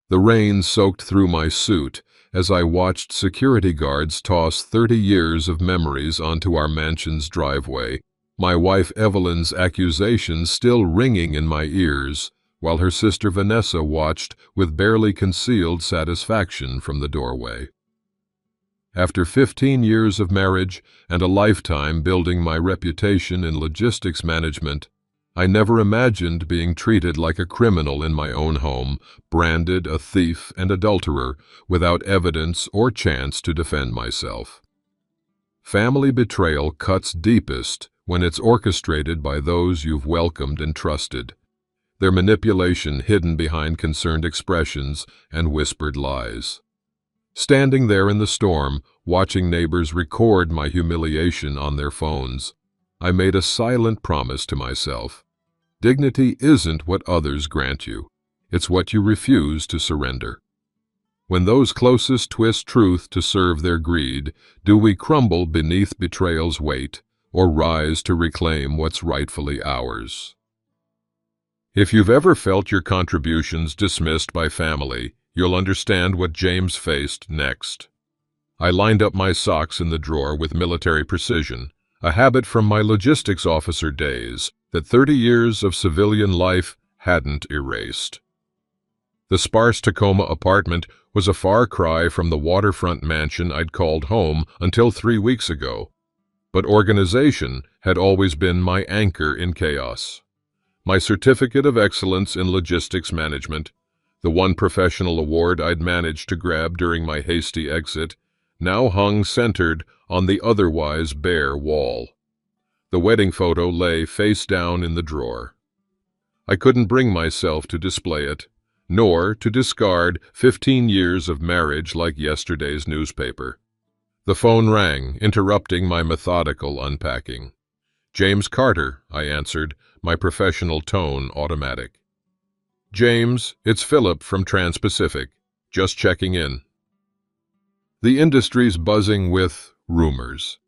The rain soaked through my suit as I watched security guards toss 30 years of memories onto our mansion's driveway, my wife Evelyn's accusations still ringing in my ears, while her sister Vanessa watched with barely concealed satisfaction from the doorway. After 15 years of marriage and a lifetime building my reputation in logistics management, I never imagined being treated like a criminal in my own home, branded a thief and adulterer, without evidence or chance to defend myself. Family betrayal cuts deepest when it's orchestrated by those you've welcomed and trusted, their manipulation hidden behind concerned expressions and whispered lies. Standing there in the storm, watching neighbors record my humiliation on their phones, I made a silent promise to myself. Dignity isn't what others grant you. It's what you refuse to surrender. When those closest twist truth to serve their greed, do we crumble beneath betrayal's weight or rise to reclaim what's rightfully ours? If you've ever felt your contributions dismissed by family, you'll understand what James faced next. I lined up my socks in the drawer with military precision, a habit from my logistics officer days that 30 years of civilian life hadn't erased. The sparse Tacoma apartment was a far cry from the waterfront mansion I'd called home until 3 weeks ago, but organization had always been my anchor in chaos. My certificate of excellence in logistics management, the one professional award I'd managed to grab during my hasty exit, now hung centered on the otherwise bare wall. The wedding photo lay face down in the drawer. I couldn't bring myself to display it, nor to discard 15 years of marriage like yesterday's newspaper. The phone rang, interrupting my methodical unpacking. "James Carter," I answered, my professional tone automatic. "James, it's Philip from Trans-Pacific. Just checking in." The industry's buzzing with rumors.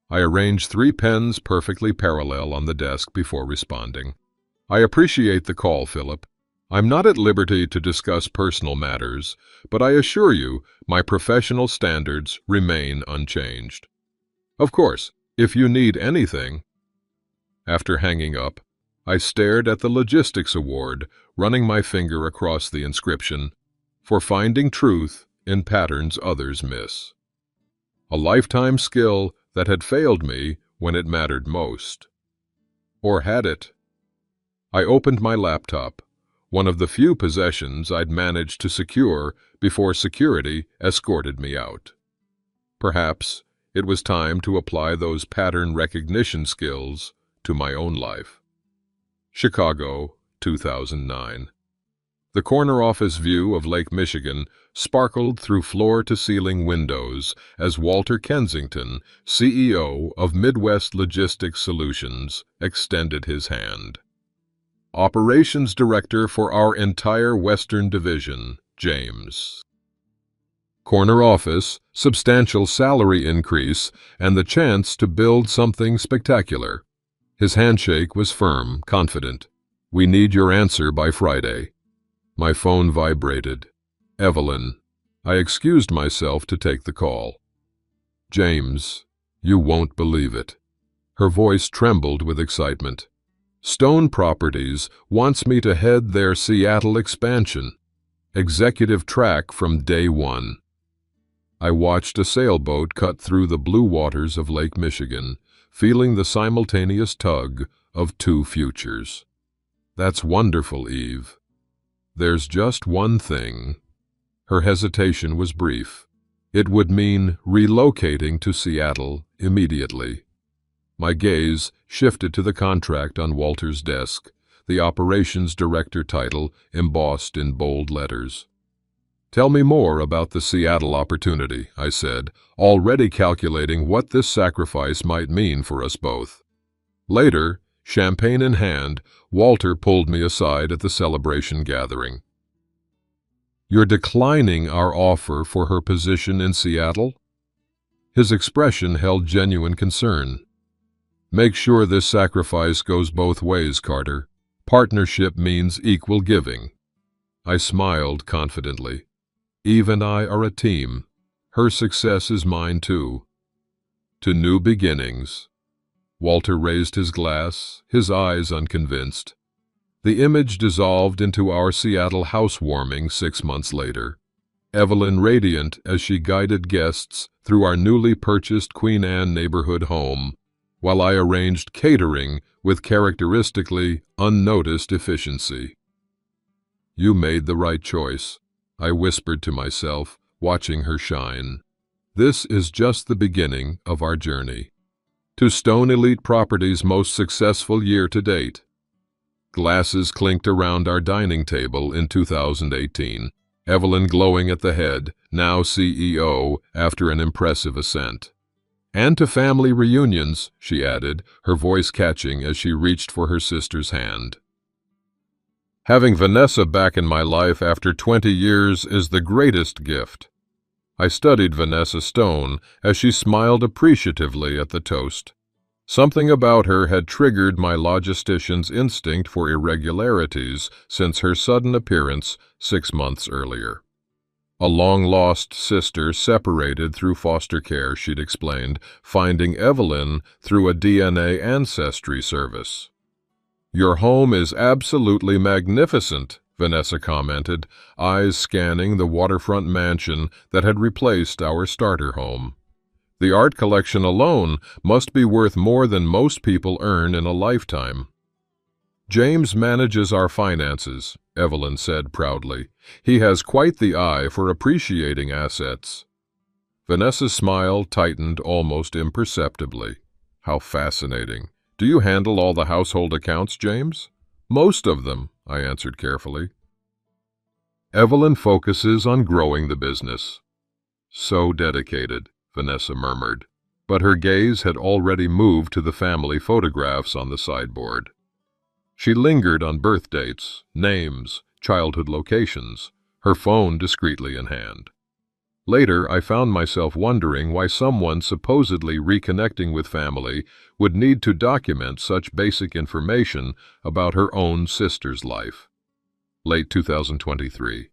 I arranged 3 pens perfectly parallel on the desk before responding. "I appreciate the call, Philip. I'm not at liberty to discuss personal matters, but I assure you my professional standards remain unchanged. Of course, if you need anything." After hanging up, I stared at the Logistics Award, running my finger across the inscription, "For finding truth in patterns others miss." A lifetime skill that had failed me when it mattered most. Or had it? I opened my laptop, one of the few possessions I'd managed to secure before security escorted me out. Perhaps it was time to apply those pattern recognition skills to my own life. Chicago, 2009. The corner office view of Lake Michigan sparkled through floor-to-ceiling windows as Walter Kensington, CEO of Midwest Logistics Solutions, extended his hand. "Operations Director for our entire Western Division, James." Corner office, substantial salary increase, and the chance to build something spectacular. His handshake was firm, confident. "We need your answer by Friday." My phone vibrated. "Evelyn." I excused myself to take the call. "James, you won't believe it." Her voice trembled with excitement. "Stone Properties wants me to head their Seattle expansion. Executive track from day one." I watched a sailboat cut through the blue waters of Lake Michigan, feeling the simultaneous tug of 2 futures. "That's wonderful, Eve. There's just one thing." Her hesitation was brief. It would mean relocating to Seattle immediately. My gaze shifted to the contract on Walter's desk, the Operations Director title embossed in bold letters. "Tell me more about the Seattle opportunity," I said, already calculating what this sacrifice might mean for us both. Later, champagne in hand, Walter pulled me aside at the celebration gathering. "You're declining our offer for her position in Seattle?" His expression held genuine concern. "Make sure this sacrifice goes both ways, Carter. Partnership means equal giving." I smiled confidently. Eve and I are a team. Her success is mine too. To new beginnings. Walter raised his glass, his eyes unconvinced. The image dissolved into our Seattle housewarming 6 months later. Evelyn radiant as she guided guests through our newly purchased Queen Anne neighborhood home, while I arranged catering with characteristically unnoticed efficiency. You made the right choice, I whispered to myself, watching her shine. This is just the beginning of our journey. To Stone Elite Properties' most successful year to date. Glasses clinked around our dining table in 2018. Evelyn glowing at the head, now CEO, after an impressive ascent. And to family reunions, she added, her voice catching as she reached for her sister's hand. Having Vanessa back in my life after 20 years is the greatest gift. I studied Vanessa Stone as she smiled appreciatively at the toast. Something about her had triggered my logistician's instinct for irregularities since her sudden appearance 6 months earlier. A long-lost sister separated through foster care, she'd explained, finding Evelyn through a DNA ancestry service. Your home is absolutely magnificent, Vanessa commented, eyes scanning the waterfront mansion that had replaced our starter home. The art collection alone must be worth more than most people earn in a lifetime. James manages our finances, Evelyn said proudly. He has quite the eye for appreciating assets. Vanessa's smile tightened almost imperceptibly. How fascinating. Do you handle all the household accounts, James? Most of them, I answered carefully. Evelyn focuses on growing the business. So dedicated, Vanessa murmured, but her gaze had already moved to the family photographs on the sideboard. She lingered on birth dates, names, childhood locations, her phone discreetly in hand. Later, I found myself wondering why someone supposedly reconnecting with family would need to document such basic information about her own sister's life. Late 2023.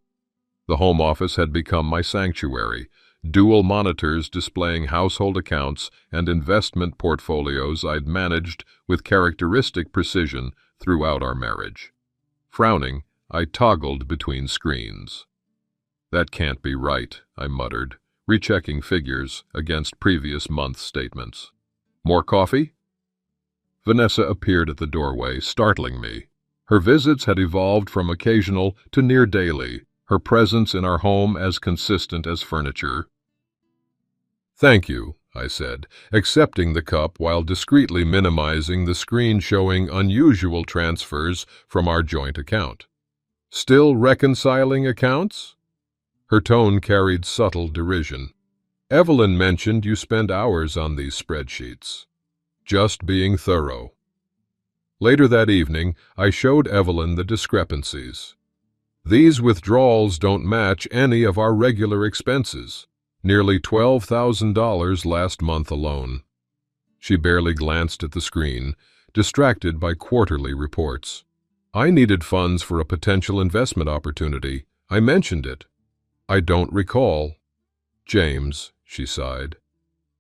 The home office had become my sanctuary, dual monitors displaying household accounts and investment portfolios I'd managed with characteristic precision throughout our marriage. Frowning, I toggled between screens. That can't be right, I muttered, rechecking figures against previous month statements. More coffee? Vanessa appeared at the doorway, startling me. Her visits had evolved from occasional to near daily, her presence in our home as consistent as furniture. Thank you, I said, accepting the cup while discreetly minimizing the screen showing unusual transfers from our joint account. Still reconciling accounts? Her tone carried subtle derision. Evelyn mentioned you spend hours on these spreadsheets. Just being thorough. Later that evening, I showed Evelyn the discrepancies. These withdrawals don't match any of our regular expenses. Nearly $12,000 last month alone. She barely glanced at the screen, distracted by quarterly reports. I needed funds for a potential investment opportunity. I mentioned it. I don't recall. James, she sighed.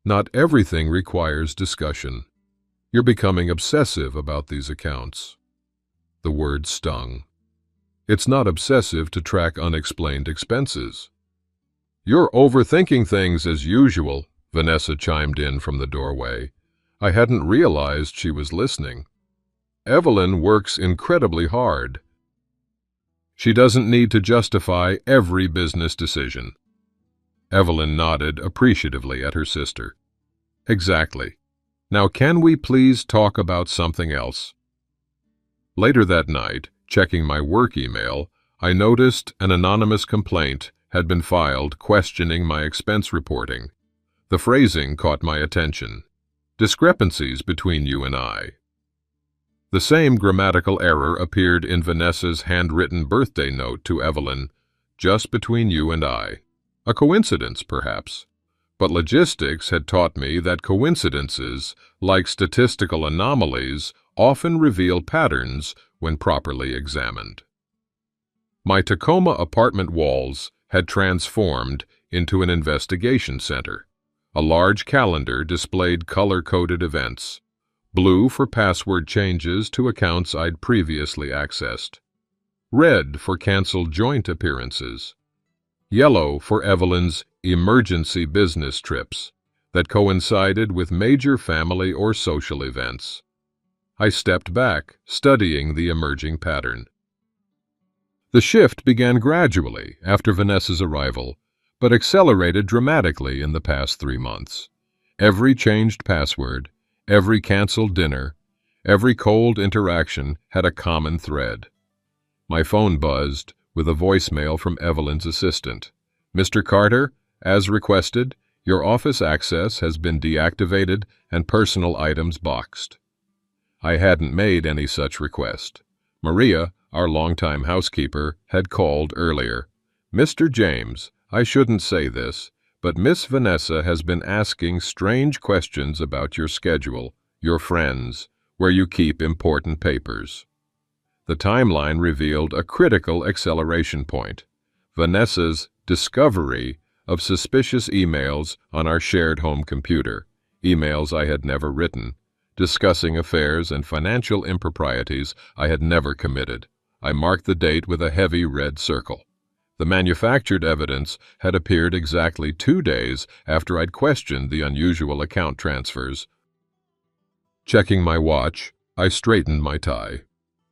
Not everything requires discussion. You're becoming obsessive about these accounts. The word stung. It's not obsessive to track unexplained expenses. You're overthinking things as usual, Vanessa chimed in from the doorway. I hadn't realized she was listening. Evelyn works incredibly hard. She doesn't need to justify every business decision. Evelyn nodded appreciatively at her sister. Exactly. Now can we please talk about something else? Later that night, checking my work email, I noticed an anonymous complaint had been filed questioning my expense reporting. The phrasing caught my attention. Discrepancies between you and I. The same grammatical error appeared in Vanessa's handwritten birthday note to Evelyn, just between you and I. A coincidence, perhaps. But logistics had taught me that coincidences, like statistical anomalies, often reveal patterns when properly examined. My Tacoma apartment walls had transformed into an investigation center. A large calendar displayed color-coded events, blue for password changes to accounts I'd previously accessed, red for canceled joint appearances, yellow for Evelyn's emergency business trips that coincided with major family or social events. I stepped back, studying the emerging pattern. The shift began gradually after Vanessa's arrival, but accelerated dramatically in the past 3 months. Every changed password, every canceled dinner, every cold interaction had a common thread. My phone buzzed with a voicemail from Evelyn's assistant. "Mr. Carter, as requested, your office access has been deactivated and personal items boxed." I hadn't made any such request. Maria, our longtime housekeeper, had called earlier. "Mr. James, I shouldn't say this, but Miss Vanessa has been asking strange questions about your schedule, your friends, where you keep important papers." The timeline revealed a critical acceleration point: Vanessa's discovery of suspicious emails on our shared home computer, emails I had never written, discussing affairs and financial improprieties I had never committed. I marked the date with a heavy red circle. The manufactured evidence had appeared exactly 2 days after I'd questioned the unusual account transfers. Checking my watch, I straightened my tie.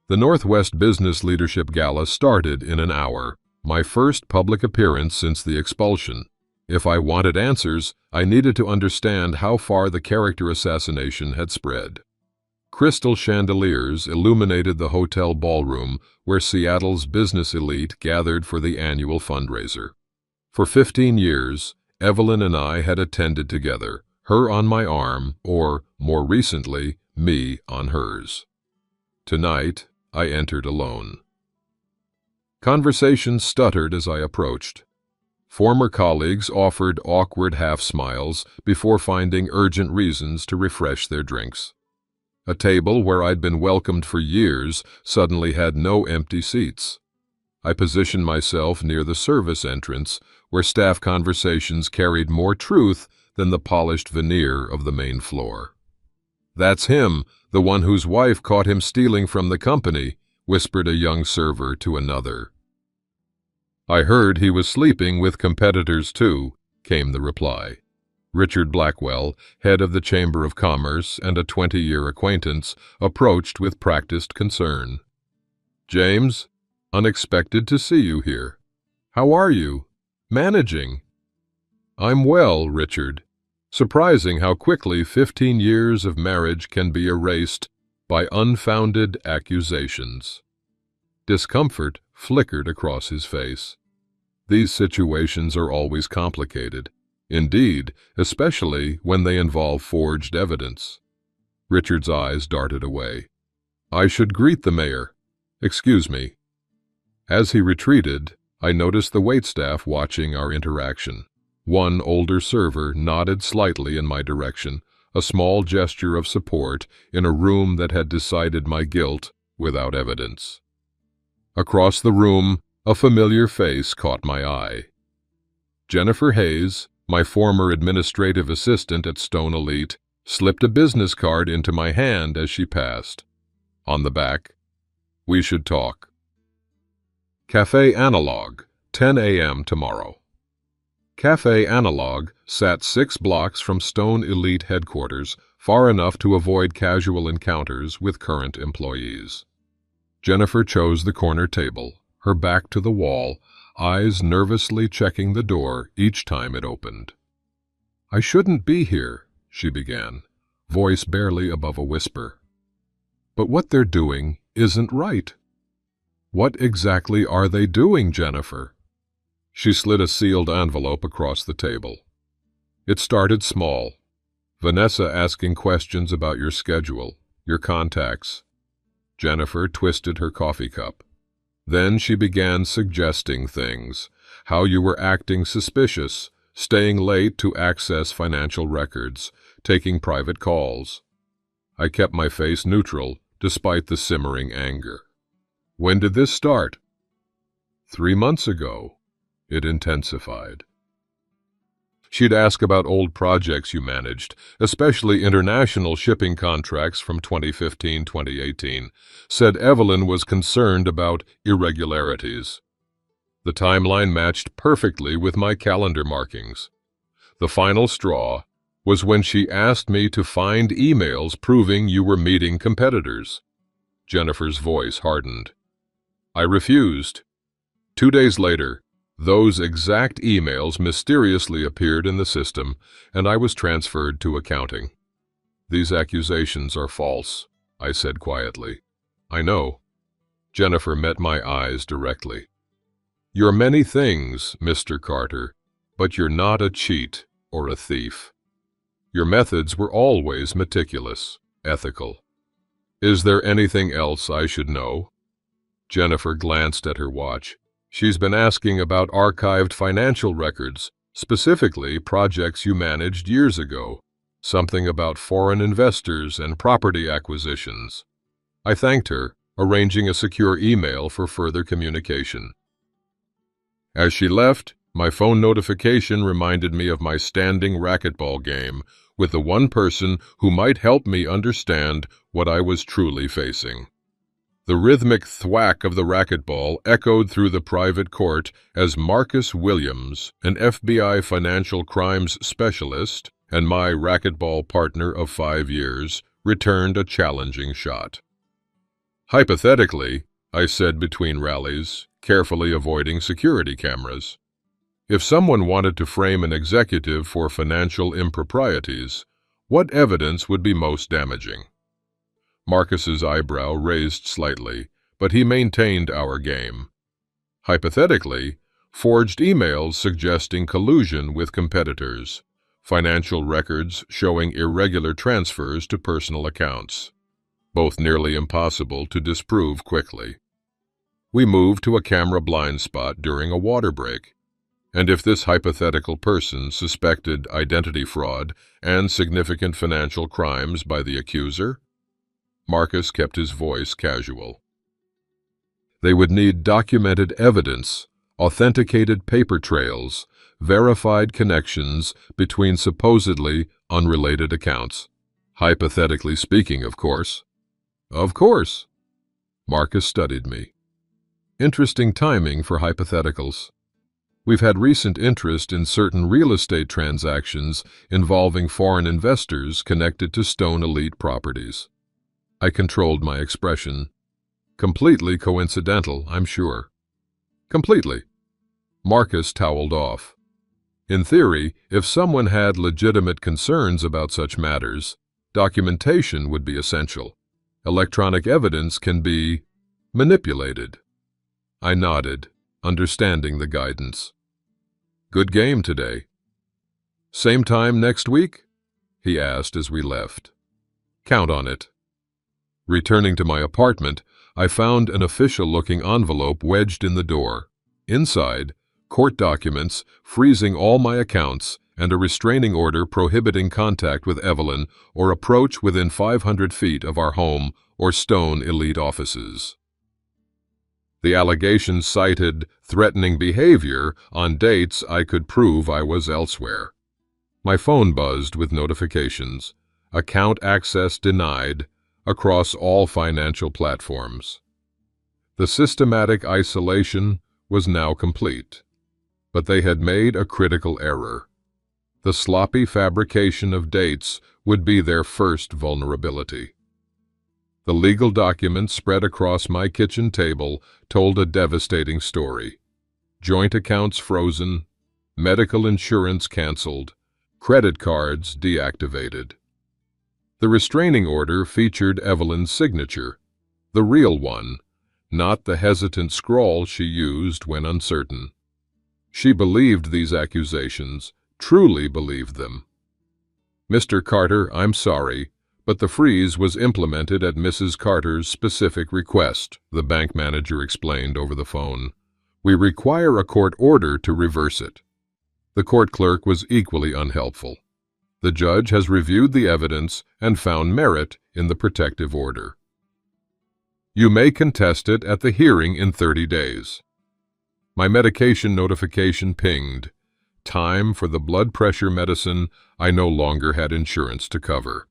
The Northwest Business Leadership Gala started in an hour, my first public appearance since the expulsion. If I wanted answers, I needed to understand how far the character assassination had spread. Crystal chandeliers illuminated the hotel ballroom where Seattle's business elite gathered for the annual fundraiser. For 15 years, Evelyn and I had attended together, her on my arm, or, more recently, me on hers. Tonight, I entered alone. Conversation stuttered as I approached. Former colleagues offered awkward half-smiles before finding urgent reasons to refresh their drinks. A table where I'd been welcomed for years suddenly had no empty seats. I positioned myself near the service entrance, where staff conversations carried more truth than the polished veneer of the main floor. "That's him, the one whose wife caught him stealing from the company," whispered a young server to another. "I heard he was sleeping with competitors too," came the reply. Richard Blackwell, head of the Chamber of Commerce and a 20-year acquaintance, approached with practiced concern. "James, unexpected to see you here. How are you? Managing?" "I'm well, Richard. Surprising how quickly 15 years of marriage can be erased by unfounded accusations." Discomfort flickered across his face. These situations are always complicated. Indeed, especially when they involve forged evidence. Richard's eyes darted away. "I should greet the mayor. Excuse me." As he retreated, I noticed the waitstaff watching our interaction. One older server nodded slightly in my direction, a small gesture of support in a room that had decided my guilt without evidence. Across the room, a familiar face caught my eye. Jennifer Hayes, my former administrative assistant at Stone Elite, slipped a business card into my hand as she passed. On the back, "We should talk. Cafe Analog, 10 a.m. tomorrow." Cafe Analog sat 6 blocks from Stone Elite headquarters, far enough to avoid casual encounters with current employees. Jennifer chose the corner table, her back to the wall, eyes nervously checking the door each time it opened. "I shouldn't be here," she began, voice barely above a whisper. "But what they're doing isn't right." "What exactly are they doing, Jennifer?" She slid a sealed envelope across the table. It started small. "Vanessa asking questions about your schedule, your contacts." Jennifer twisted her coffee cup. Then she began suggesting things, how you were acting suspicious, staying late to access financial records, taking private calls. I kept my face neutral, despite the simmering anger. "When did this start?" 3 months ago. It intensified. She'd ask about old projects you managed, especially international shipping contracts from 2015-2018. Said Evelyn was concerned about irregularities. The timeline matched perfectly with my calendar markings. The final straw was when she asked me to find emails proving you were meeting competitors. Jennifer's voice hardened. I refused. 2 days later, those exact emails mysteriously appeared in the system, and I was transferred to accounting. These accusations are false, I said quietly. I know. Jennifer met my eyes directly. You're many things, Mr. Carter, but you're not a cheat or a thief. Your methods were always meticulous, ethical. Is there anything else I should know? Jennifer glanced at her watch. She's been asking about archived financial records, specifically projects you managed years ago. Something about foreign investors and property acquisitions. I thanked her, arranging a secure email for further communication. As she left, my phone notification reminded me of my standing racquetball game with the one person who might help me understand what I was truly facing. The rhythmic thwack of the racquetball echoed through the private court as Marcus Williams, an FBI financial crimes specialist and my racquetball partner of 5 years, returned a challenging shot. Hypothetically, I said between rallies, carefully avoiding security cameras, if someone wanted to frame an executive for financial improprieties, what evidence would be most damaging? Marcus's eyebrow raised slightly, but he maintained our game. Hypothetically, forged emails suggesting collusion with competitors, financial records showing irregular transfers to personal accounts, both nearly impossible to disprove quickly. We moved to a camera blind spot during a water break, and if this hypothetical person suspected identity fraud and significant financial crimes by the accuser, Marcus kept his voice casual. They would need documented evidence, authenticated paper trails, verified connections between supposedly unrelated accounts. Hypothetically speaking, of course. Of course. Marcus studied me. Interesting timing for hypotheticals. We've had recent interest in certain real estate transactions involving foreign investors connected to Stone Elite properties. I controlled my expression. Completely coincidental, I'm sure. Completely. Marcus toweled off. In theory, if someone had legitimate concerns about such matters, documentation would be essential. Electronic evidence can be manipulated. I nodded, understanding the guidance. Good game today. Same time next week? He asked as we left. Count on it. Returning to my apartment, I found an official-looking envelope wedged in the door. Inside, court documents freezing all my accounts and a restraining order prohibiting contact with Evelyn or approach within 500 feet of our home or Stone Elite offices. The allegations cited threatening behavior on dates I could prove I was elsewhere. My phone buzzed with notifications. Account access denied across all financial platforms. The systematic isolation was now complete, but they had made a critical error. The sloppy fabrication of dates would be their first vulnerability. The legal documents spread across my kitchen table told a devastating story. Joint accounts frozen, medical insurance canceled, credit cards deactivated. The restraining order featured Evelyn's signature, the real one, not the hesitant scrawl she used when uncertain. She believed these accusations, truly believed them. Mr. Carter, I'm sorry, but the freeze was implemented at Mrs. Carter's specific request, the bank manager explained over the phone. We require a court order to reverse it. The court clerk was equally unhelpful. The judge has reviewed the evidence and found merit in the protective order. You may contest it at the hearing in 30 days. My medication notification pinged. Time for the blood pressure medicine I no longer had insurance to cover.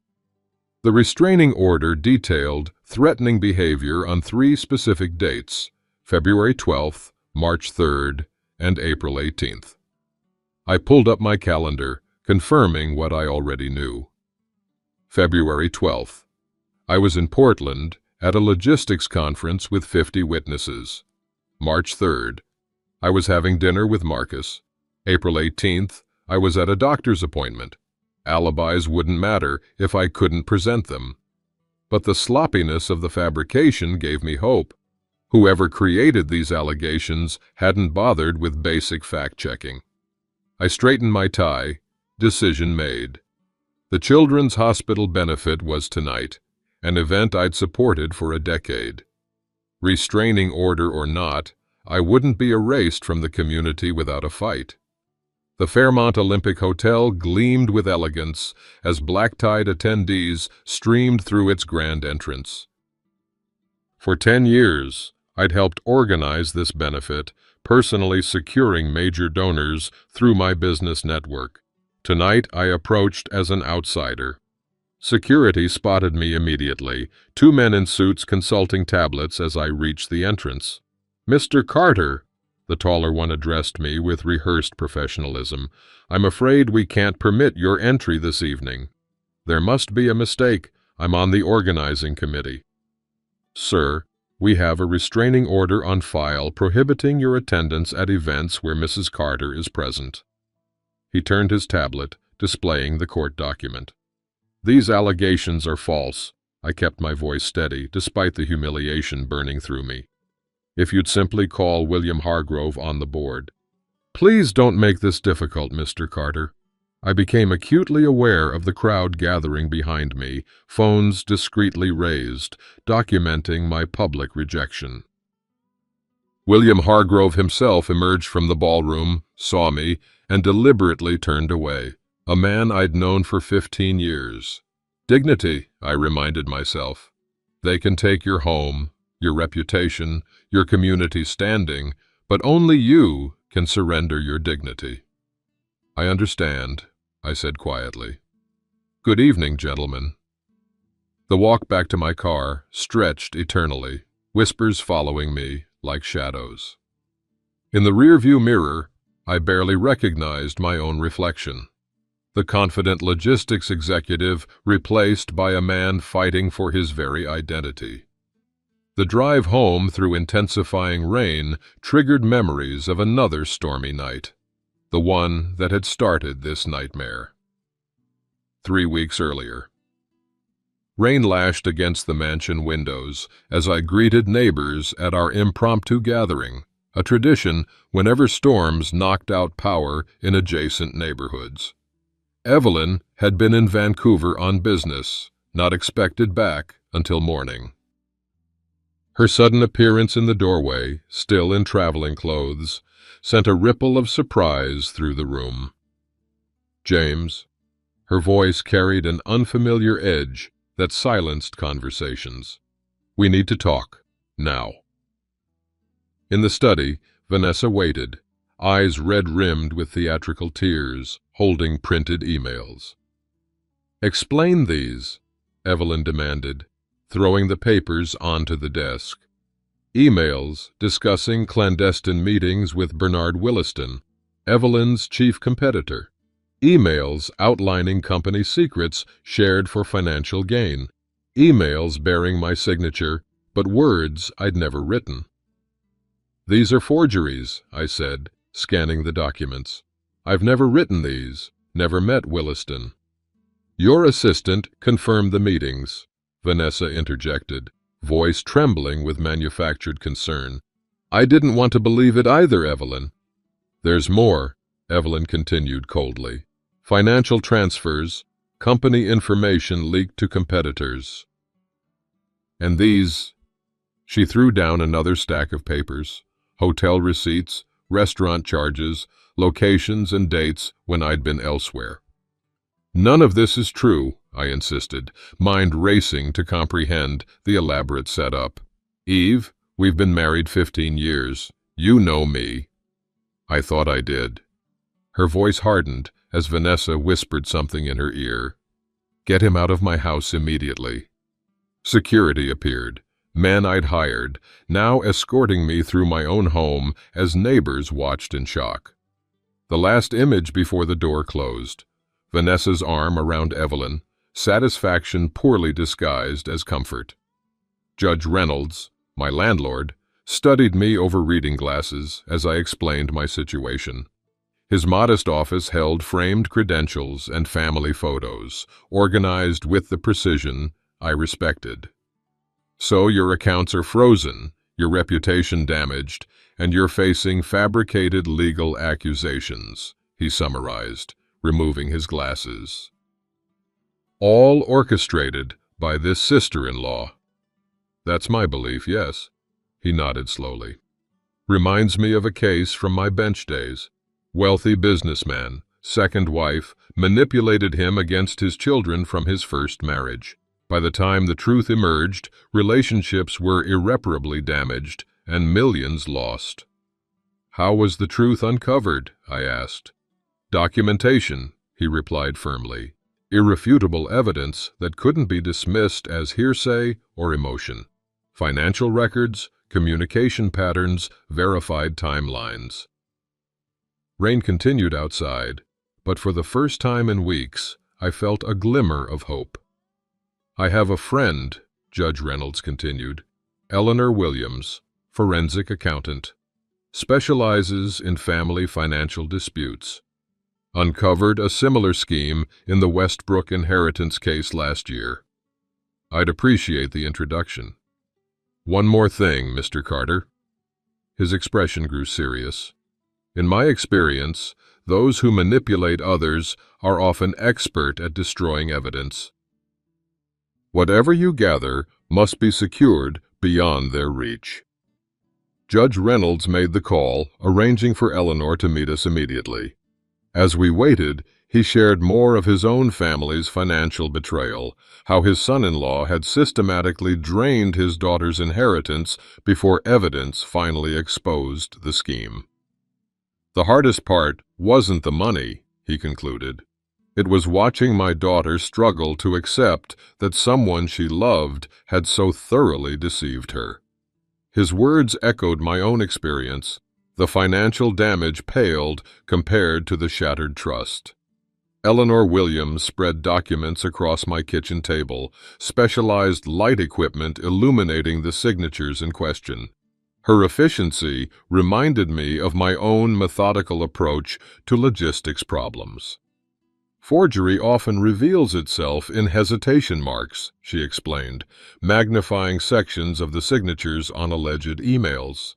The restraining order detailed threatening behavior on 3 specific dates: February 12th, March 3rd, and April 18th. I pulled up my calendar, confirming what I already knew. February 12th. I was in Portland at a logistics conference with 50 witnesses. March 3rd. I was having dinner with Marcus. April 18th, I was at a doctor's appointment. Alibis wouldn't matter if I couldn't present them. But the sloppiness of the fabrication gave me hope. Whoever created these allegations hadn't bothered with basic fact-checking. I straightened my tie. Decision made. The Children's Hospital benefit was tonight, an event I'd supported for a decade. Restraining order or not, I wouldn't be erased from the community without a fight. The Fairmont Olympic Hotel gleamed with elegance as black-tied attendees streamed through its grand entrance. For 10 years, I'd helped organize this benefit, personally securing major donors through my business network. Tonight, I approached as an outsider. Security spotted me immediately, 2 men in suits consulting tablets as I reached the entrance. "Mr. Carter," the taller one addressed me with rehearsed professionalism, "I'm afraid we can't permit your entry this evening." "There must be a mistake. I'm on the organizing committee." "Sir, we have a restraining order on file prohibiting your attendance at events where Mrs. Carter is present." He turned his tablet, displaying the court document. "These allegations are false." I kept my voice steady, despite the humiliation burning through me. "If you'd simply call William Hargrove on the board." "Please don't make this difficult, Mr. Carter." I became acutely aware of the crowd gathering behind me, phones discreetly raised, documenting my public rejection. William Hargrove himself emerged from the ballroom, saw me, and deliberately turned away. A man I'd known for 15 years. Dignity, I reminded myself. They can take your home, your reputation, your community standing, but only you can surrender your dignity. "I understand," I said quietly. "Good evening, gentlemen." The walk back to my car stretched eternally, whispers following me like shadows. In the rearview mirror, I barely recognized my own reflection. The confident logistics executive replaced by a man fighting for his very identity. The drive home through intensifying rain triggered memories of another stormy night, the one that had started this nightmare. 3 weeks earlier. Rain lashed against the mansion windows as I greeted neighbors at our impromptu gathering, a tradition whenever storms knocked out power in adjacent neighborhoods. Evelyn had been in Vancouver on business, not expected back until morning. Her sudden appearance in the doorway, still in traveling clothes, sent a ripple of surprise through the room. "James." Her voice carried an unfamiliar edge that silenced conversations. "We need to talk, now." In the study, Vanessa waited, eyes red-rimmed with theatrical tears, holding printed emails. "Explain these," Evelyn demanded, throwing the papers onto the desk. Emails discussing clandestine meetings with Bernard Williston, Evelyn's chief competitor. Emails outlining company secrets shared for financial gain. Emails bearing my signature, but words I'd never written. "These are forgeries," I said, scanning the documents. "I've never written these, never met Williston." "Your assistant confirmed the meetings," Vanessa interjected, voice trembling with manufactured concern. "I didn't want to believe it either, Evelyn." "There's more," Evelyn continued coldly. "Financial transfers, company information leaked to competitors. And these..." She threw down another stack of papers, hotel receipts, restaurant charges, locations and dates when I'd been elsewhere. "None of this is true," I insisted, mind racing to comprehend the elaborate setup. "Eve, we've been married 15 years. You know me. I thought I did. Her voice hardened as Vanessa whispered something in her ear. Get him out of my house immediately. Security appeared, men I'd hired, now escorting me through my own home as neighbors watched in shock. The last image before the door closed. Vanessa's arm around Evelyn, satisfaction poorly disguised as comfort. Judge Reynolds, my landlord, studied me over reading glasses as I explained my situation. His modest office held framed credentials and family photos, organized with the precision I respected. So your accounts are frozen, your reputation damaged, and you're facing fabricated legal accusations, he summarized, removing his glasses. All orchestrated by this sister-in-law. That's my belief, yes. He nodded slowly. Reminds me of a case from my bench days. Wealthy businessman, second wife, manipulated him against his children from his first marriage. By the time the truth emerged, relationships were irreparably damaged and millions lost. How was the truth uncovered? I asked. Documentation, he replied firmly. Irrefutable evidence that couldn't be dismissed as hearsay or emotion. Financial records, communication patterns, verified timelines. Rain continued outside, but for the first time in weeks, I felt a glimmer of hope. I have a friend, Judge Reynolds continued, Eleanor Williams, forensic accountant, specializes in family financial disputes. Uncovered a similar scheme in the Westbrook inheritance case last year. I'd appreciate the introduction. One more thing, Mr. Carter. His expression grew serious. In my experience, those who manipulate others are often expert at destroying evidence. Whatever you gather must be secured beyond their reach. Judge Reynolds made the call, arranging for Eleanor to meet us immediately. As we waited, he shared more of his own family's financial betrayal, how his son-in-law had systematically drained his daughter's inheritance before evidence finally exposed the scheme. The hardest part wasn't the money, he concluded. It was watching my daughter struggle to accept that someone she loved had so thoroughly deceived her. His words echoed my own experience. The financial damage paled compared to the shattered trust. Eleanor Williams spread documents across my kitchen table, specialized light equipment illuminating the signatures in question. Her efficiency reminded me of my own methodical approach to logistics problems. Forgery often reveals itself in hesitation marks, she explained, magnifying sections of the signatures on alleged emails.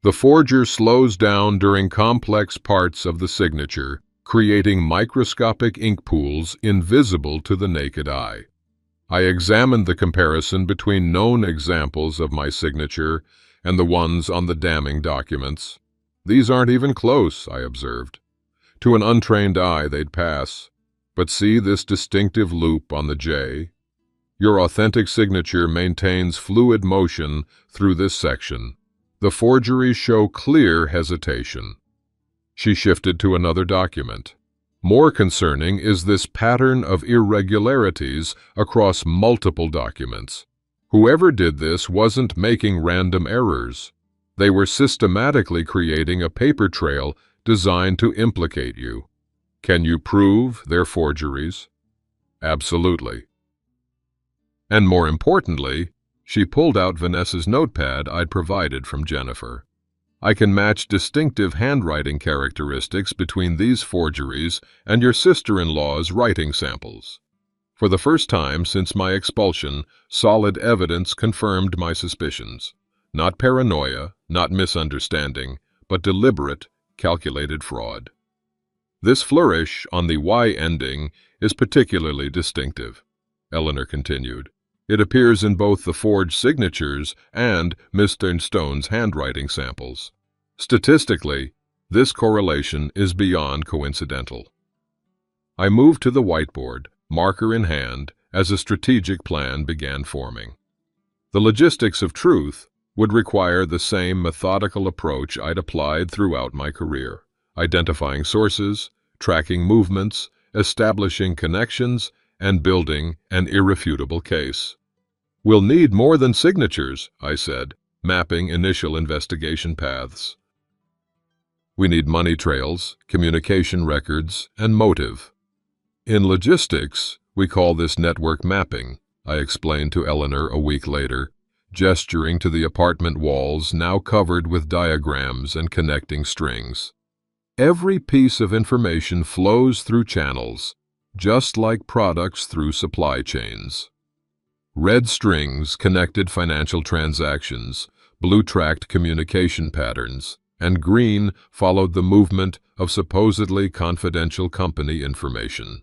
The forger slows down during complex parts of the signature, creating microscopic ink pools invisible to the naked eye. I examined the comparison between known examples of my signature and the ones on the damning documents. These aren't even close, I observed. To an untrained eye, they'd pass. But see this distinctive loop on the J? Your authentic signature maintains fluid motion through this section. The forgeries show clear hesitation. She shifted to another document. More concerning is this pattern of irregularities across multiple documents. Whoever did this wasn't making random errors. They were systematically creating a paper trail designed to implicate you. Can you prove their forgeries? Absolutely. And more importantly, she pulled out Vanessa's notepad I'd provided from Jennifer. I can match distinctive handwriting characteristics between these forgeries and your sister-in-law's writing samples. For the first time since my expulsion, solid evidence confirmed my suspicions. Not paranoia, not misunderstanding, but deliberate, calculated fraud. This flourish on the Y ending is particularly distinctive, Eleanor continued. It appears in both the forged signatures and Mr. Stone's handwriting samples. Statistically, this correlation is beyond coincidental. I moved to the whiteboard, marker in hand, as a strategic plan began forming. The logistics of truth, would require the same methodical approach I'd applied throughout my career, identifying sources, tracking movements, establishing connections, and building an irrefutable case. "We'll need more than signatures," I said, mapping initial investigation paths. "We need money trails, communication records, and motive. In logistics, we call this network mapping," I explained to Eleanor a week later, gesturing to the apartment walls now covered with diagrams and connecting strings. Every piece of information flows through channels, just like products through supply chains. Red strings connected financial transactions, blue tracked communication patterns, and green followed the movement of supposedly confidential company information.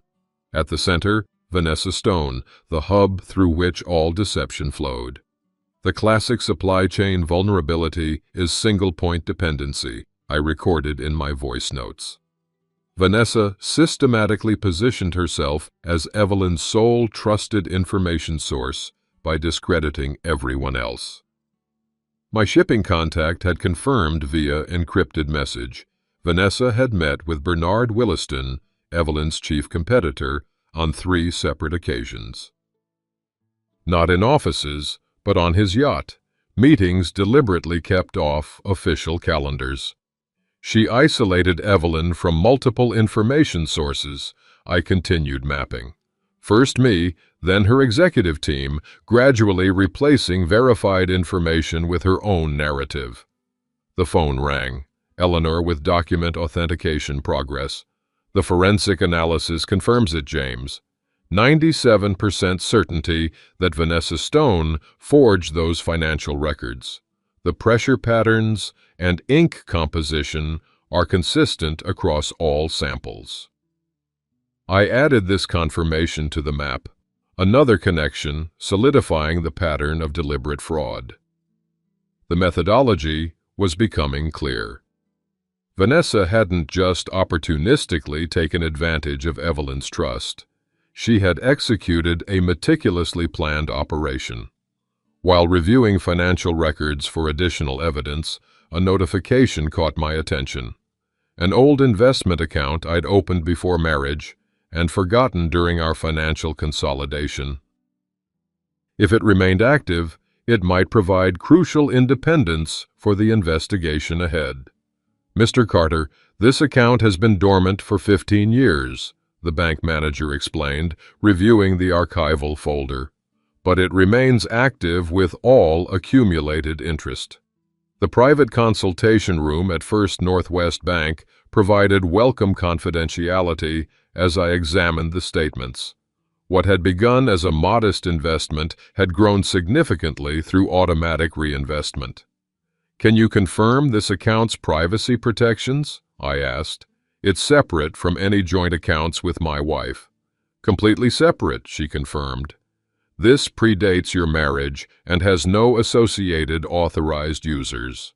At the center, Vanessa Stone, the hub through which all deception flowed. The classic supply chain vulnerability is single-point dependency, I recorded in my voice notes. Vanessa systematically positioned herself as Evelyn's sole trusted information source by discrediting everyone else. My shipping contact had confirmed via encrypted message. Vanessa had met with Bernard Williston, Evelyn's chief competitor, on 3 separate occasions. Not in offices, but on his yacht, meetings deliberately kept off official calendars. She isolated Evelyn from multiple information sources. I continued mapping. First me, then her executive team, gradually replacing verified information with her own narrative. The phone rang. Eleanor with document authentication progress. "The forensic analysis confirms it, James. 97% certainty that Vanessa Stone forged those financial records. The pressure patterns and ink composition are consistent across all samples." I added this confirmation to the map, another connection solidifying the pattern of deliberate fraud. The methodology was becoming clear. Vanessa hadn't just opportunistically taken advantage of Evelyn's trust. She had executed a meticulously planned operation. While reviewing financial records for additional evidence, a notification caught my attention. An old investment account I'd opened before marriage and forgotten during our financial consolidation. If it remained active, it might provide crucial independence for the investigation ahead. "Mr. Carter, this account has been dormant for 15 years, the bank manager explained, reviewing the archival folder. "But it remains active with all accumulated interest." The private consultation room at First Northwest Bank provided welcome confidentiality as I examined the statements. What had begun as a modest investment had grown significantly through automatic reinvestment. "Can you confirm this account's privacy protections?" I asked. "It's separate from any joint accounts with my wife." "Completely separate," she confirmed. "This predates your marriage and has no associated authorized users."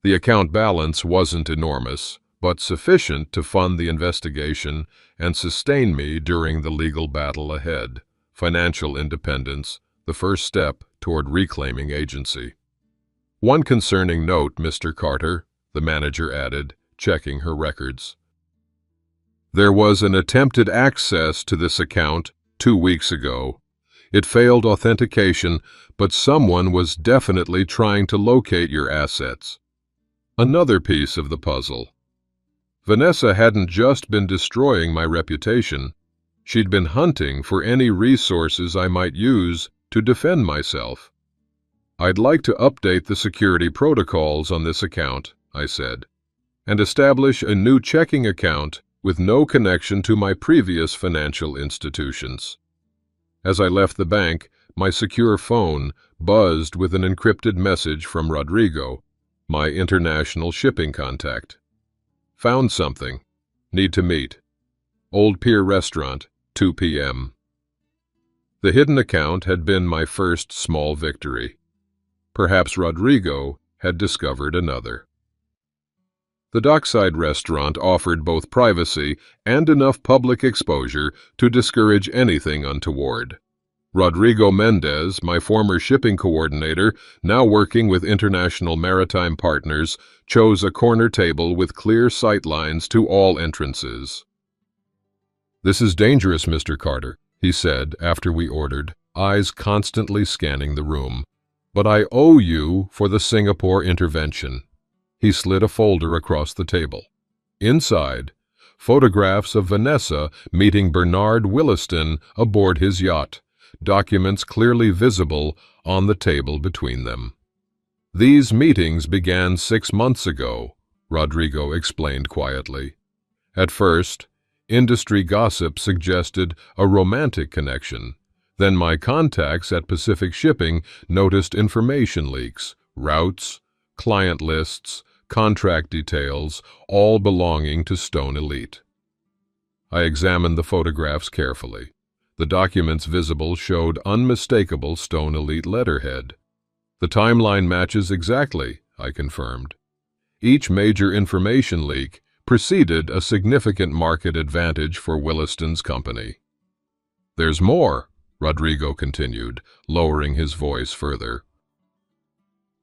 The account balance wasn't enormous, but sufficient to fund the investigation and sustain me during the legal battle ahead. Financial independence, the first step toward reclaiming agency. "One concerning note, Mr. Carter," the manager added, checking her records. "There was an attempted access to this account 2 weeks ago. It failed authentication, but someone was definitely trying to locate your assets." Another piece of the puzzle. Vanessa hadn't just been destroying my reputation. She'd been hunting for any resources I might use to defend myself. "I'd like to update the security protocols on this account," I said, "and establish a new checking account with no connection to my previous financial institutions." As I left the bank, my secure phone buzzed with an encrypted message from Rodrigo, my international shipping contact. "Found something. Need to meet. Old Pier Restaurant, 2 p.m. The hidden account had been my first small victory. Perhaps Rodrigo had discovered another. The dockside restaurant offered both privacy and enough public exposure to discourage anything untoward. Rodrigo Mendez, my former shipping coordinator, now working with international maritime partners, chose a corner table with clear sight lines to all entrances. "This is dangerous, Mr. Carter," he said after we ordered, eyes constantly scanning the room. "But I owe you for the Singapore intervention." He slid a folder across the table. Inside, photographs of Vanessa meeting Bernard Williston aboard his yacht, documents clearly visible on the table between them. "These meetings began 6 months ago," Rodrigo explained quietly. "At first, industry gossip suggested a romantic connection. Then my contacts at Pacific Shipping noticed information leaks, routes, client lists, contract details, all belonging to Stone Elite." I examined the photographs carefully. The documents visible showed unmistakable Stone Elite letterhead. "The timeline matches exactly," I confirmed. Each major information leak preceded a significant market advantage for Williston's company. "There's more," Rodrigo continued, lowering his voice further.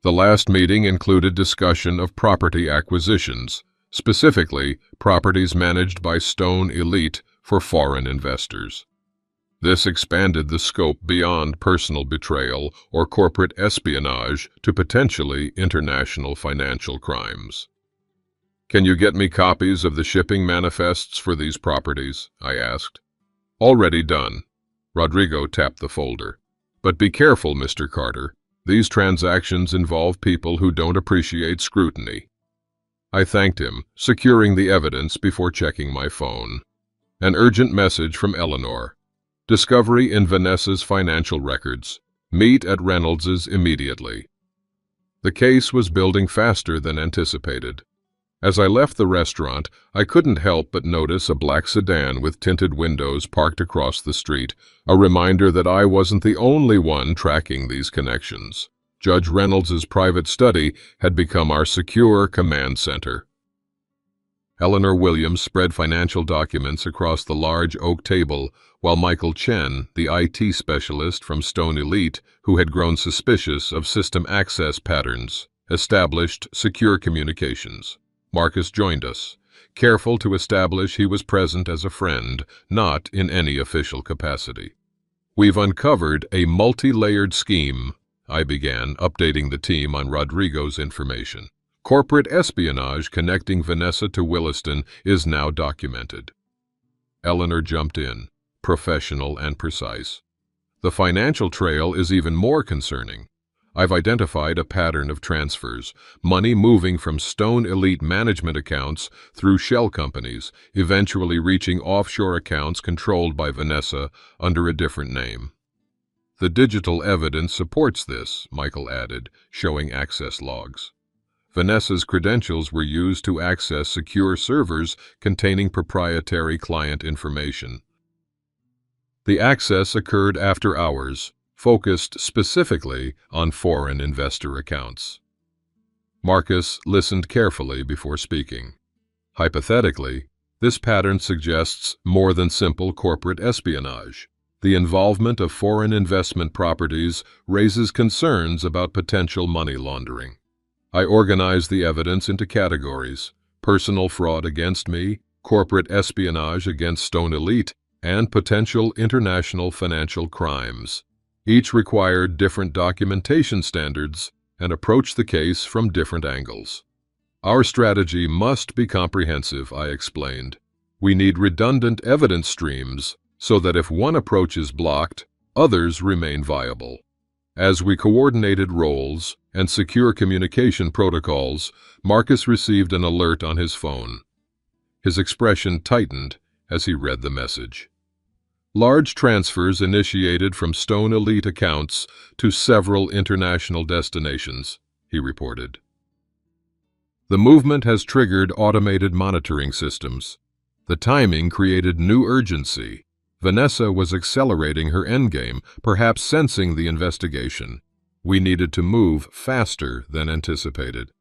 "The last meeting included discussion of property acquisitions, specifically properties managed by Stone Elite for foreign investors. This expanded the scope beyond personal betrayal or corporate espionage to potentially international financial crimes." "Can you get me copies of the shipping manifests for these properties?" I asked. "Already done." Rodrigo tapped the folder. "But be careful, Mr. Carter. These transactions involve people who don't appreciate scrutiny." I thanked him, securing the evidence before checking my phone. An urgent message from Eleanor. "Discovery in Vanessa's financial records. Meet at Reynolds's immediately." The case was building faster than anticipated. As I left the restaurant, I couldn't help but notice a black sedan with tinted windows parked across the street, a reminder that I wasn't the only one tracking these connections. Judge Reynolds's private study had become our secure command center. Eleanor Williams spread financial documents across the large oak table, while Michael Chen, the IT specialist from Stone Elite, who had grown suspicious of system access patterns, established secure communications. Marcus joined us, careful to establish he was present as a friend, not in any official capacity. "We've uncovered a multi-layered scheme," I began, updating the team on Rodrigo's information. "Corporate espionage connecting Vanessa to Williston is now documented." Eleanor jumped in, professional and precise. "The financial trail is even more concerning. I've identified a pattern of transfers, money moving from Stone Elite management accounts through shell companies, eventually reaching offshore accounts controlled by Vanessa under a different name." "The digital evidence supports this," Michael added, showing access logs. "Vanessa's credentials were used to access secure servers containing proprietary client information. The access occurred after hours, focused specifically on foreign investor accounts." Marcus listened carefully before speaking. "Hypothetically, this pattern suggests more than simple corporate espionage. The involvement of foreign investment properties raises concerns about potential money laundering. I organized the evidence into categories: personal fraud against me, corporate espionage against Stone Elite, and potential international financial crimes. Each required different documentation standards and approached the case from different angles. Our strategy must be comprehensive," I explained. "We need redundant evidence streams so that if one approach is blocked, others remain viable." As we coordinated roles and secure communication protocols, Marcus received an alert on his phone. His expression tightened as he read the message. "Large transfers initiated from Stone Elite accounts to several international destinations," he reported. "The movement has triggered automated monitoring systems. The timing created new urgency. Vanessa was accelerating her endgame, perhaps sensing the investigation. We needed to move faster than anticipated."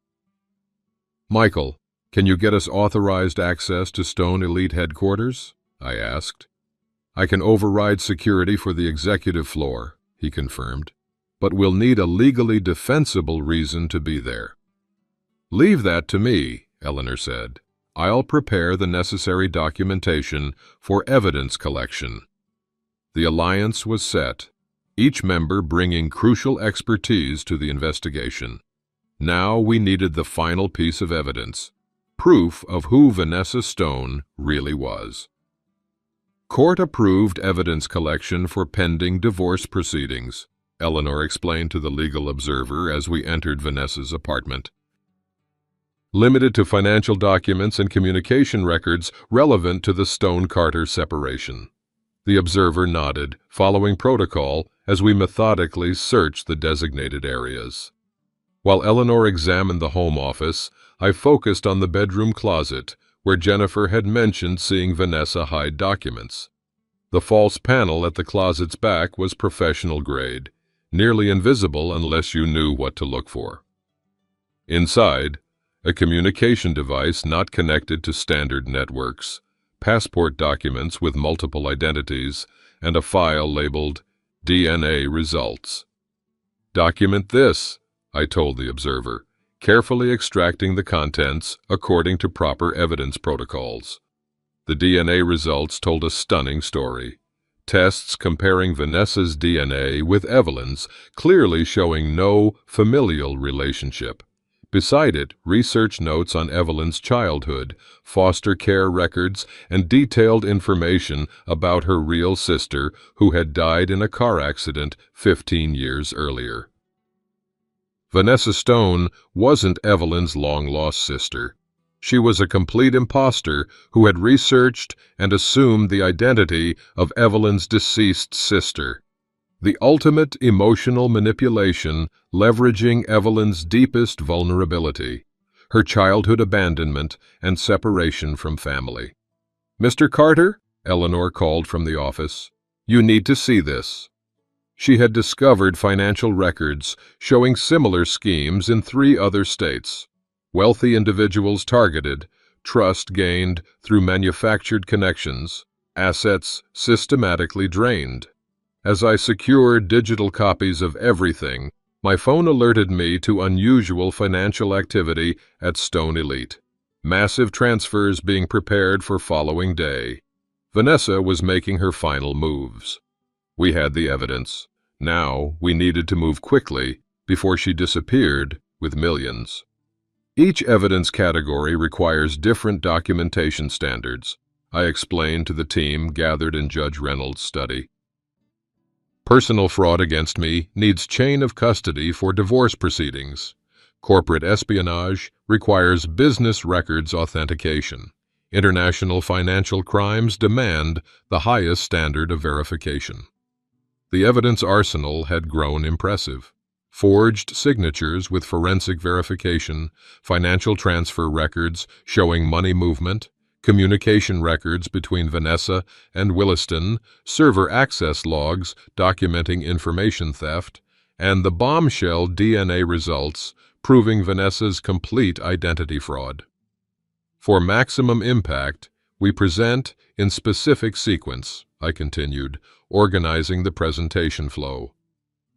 "Michael, can you get us authorized access to Stone Elite headquarters?" I asked. I can override security for the executive floor, he confirmed, but we'll need a legally defensible reason to be there. Leave that to me, Eleanor said. I'll prepare the necessary documentation for evidence collection. The alliance was set, each member bringing crucial expertise to the investigation. Now we needed the final piece of evidence, proof of who Vanessa Stone really was. Court-approved evidence collection for pending divorce proceedings, Eleanor explained to the legal observer as we entered Vanessa's apartment. Limited to financial documents and communication records relevant to the Stone-Carter separation. The observer nodded, following protocol as we methodically searched the designated areas. While Eleanor examined the home office, I focused on the bedroom closet, where Jennifer had mentioned seeing Vanessa hide documents. The false panel at the closet's back was professional grade, nearly invisible unless you knew what to look for. Inside, a communication device not connected to standard networks, passport documents with multiple identities, and a file labeled DNA Results. Document this, I told the observer, carefully extracting the contents according to proper evidence protocols. The DNA results told a stunning story. Tests comparing Vanessa's DNA with Evelyn's, clearly showing no familial relationship. Beside it, research notes on Evelyn's childhood, foster care records, and detailed information about her real sister who had died in a car accident 15 years earlier. Vanessa Stone wasn't Evelyn's long-lost sister. She was a complete imposter who had researched and assumed the identity of Evelyn's deceased sister. The ultimate emotional manipulation leveraging Evelyn's deepest vulnerability, her childhood abandonment and separation from family. "Mr. Carter," Eleanor called from the office, "you need to see this." She had discovered financial records showing similar schemes in 3 other states. Wealthy individuals targeted, trust gained through manufactured connections, assets systematically drained. As I secured digital copies of everything, my phone alerted me to unusual financial activity at Stone Elite. Massive transfers being prepared for following day. Vanessa was making her final moves. We had the evidence. Now we needed to move quickly before she disappeared with millions. Each evidence category requires different documentation standards, I explained to the team gathered in Judge Reynolds' study. Personal fraud against me needs chain of custody for divorce proceedings. Corporate espionage requires business records authentication. International financial crimes demand the highest standard of verification. The evidence arsenal had grown impressive. Forged signatures with forensic verification, financial transfer records showing money movement, communication records between Vanessa and Williston, server access logs documenting information theft, and the bombshell DNA results proving Vanessa's complete identity fraud. For maximum impact, we present in specific sequence, I continued, organizing the presentation flow.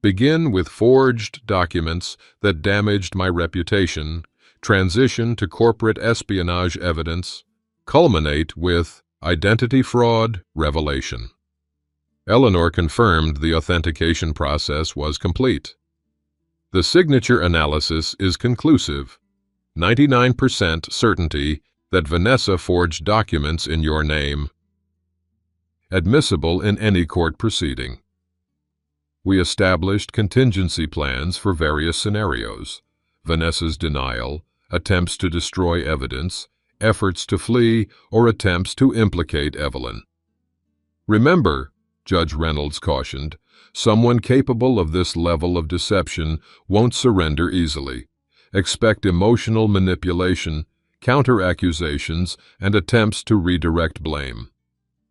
Begin with forged documents that damaged my reputation, transition to corporate espionage evidence, culminate with identity fraud revelation. Eleanor confirmed the authentication process was complete. The signature analysis is conclusive. 99% certainty that Vanessa forged documents in your name. Admissible in any court proceeding. We established contingency plans for various scenarios: Vanessa's denial, attempts to destroy evidence, efforts to flee, or attempts to implicate Evelyn. Remember, Judge Reynolds cautioned, someone capable of this level of deception won't surrender easily. Expect emotional manipulation, counter-accusations, and attempts to redirect blame.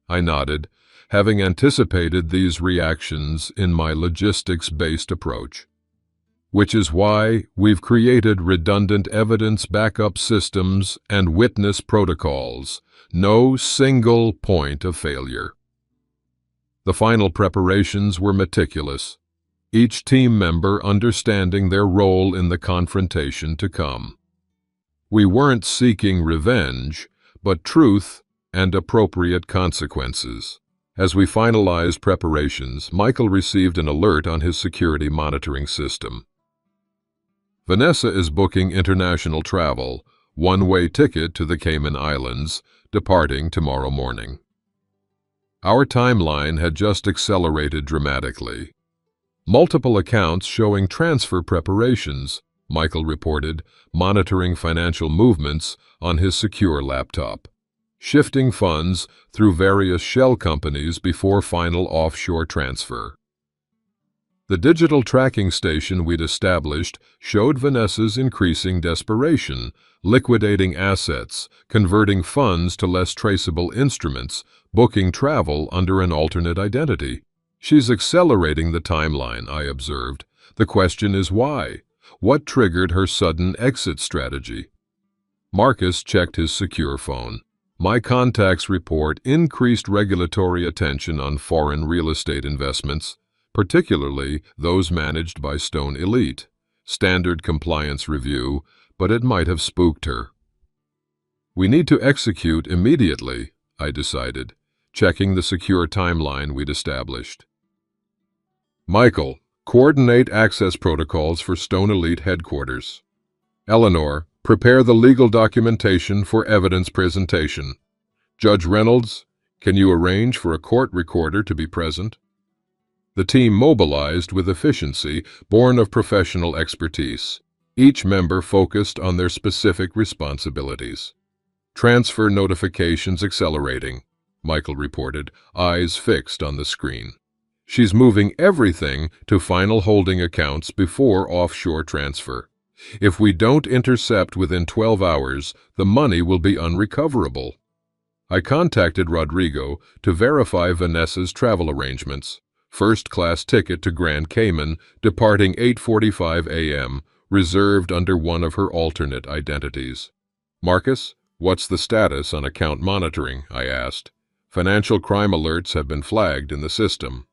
I nodded, having anticipated these reactions in my logistics-based approach. Which is why we've created redundant evidence backup systems and witness protocols. No single point of failure. The final preparations were meticulous, each team member understanding their role in the confrontation to come. We weren't seeking revenge, but truth and appropriate consequences. As we finalized preparations, Michael received an alert on his security monitoring system. Vanessa is booking international travel, one-way ticket to the Cayman Islands, departing tomorrow morning. Our timeline had just accelerated dramatically. Multiple accounts showing transfer preparations, Michael reported, monitoring financial movements on his secure laptop, shifting funds through various shell companies before final offshore transfer. The digital tracking station we'd established showed Vanessa's increasing desperation, liquidating assets, converting funds to less traceable instruments, booking travel under an alternate identity. She's accelerating the timeline, I observed. The question is why? What triggered her sudden exit strategy? Marcus checked his secure phone. My contacts report increased regulatory attention on foreign real estate investments, particularly those managed by Stone Elite. Standard compliance review, but it might have spooked her. We need to execute immediately, I decided, checking the secure timeline we'd established. Michael, coordinate access protocols for Stone Elite headquarters. Eleanor, prepare the legal documentation for evidence presentation. Judge Reynolds, can you arrange for a court recorder to be present? The team mobilized with efficiency born of professional expertise, each member focused on their specific responsibilities. Transfer notifications accelerating, Michael reported, eyes fixed on the screen. She's moving everything to final holding accounts before offshore transfer. If we don't intercept within 12 hours, the money will be unrecoverable. I contacted Rodrigo to verify Vanessa's travel arrangements. First-class ticket to Grand Cayman, departing 8:45 a.m., reserved under one of her alternate identities. Marcus, what's the status on account monitoring? I asked. Financial crime alerts have been flagged in the system.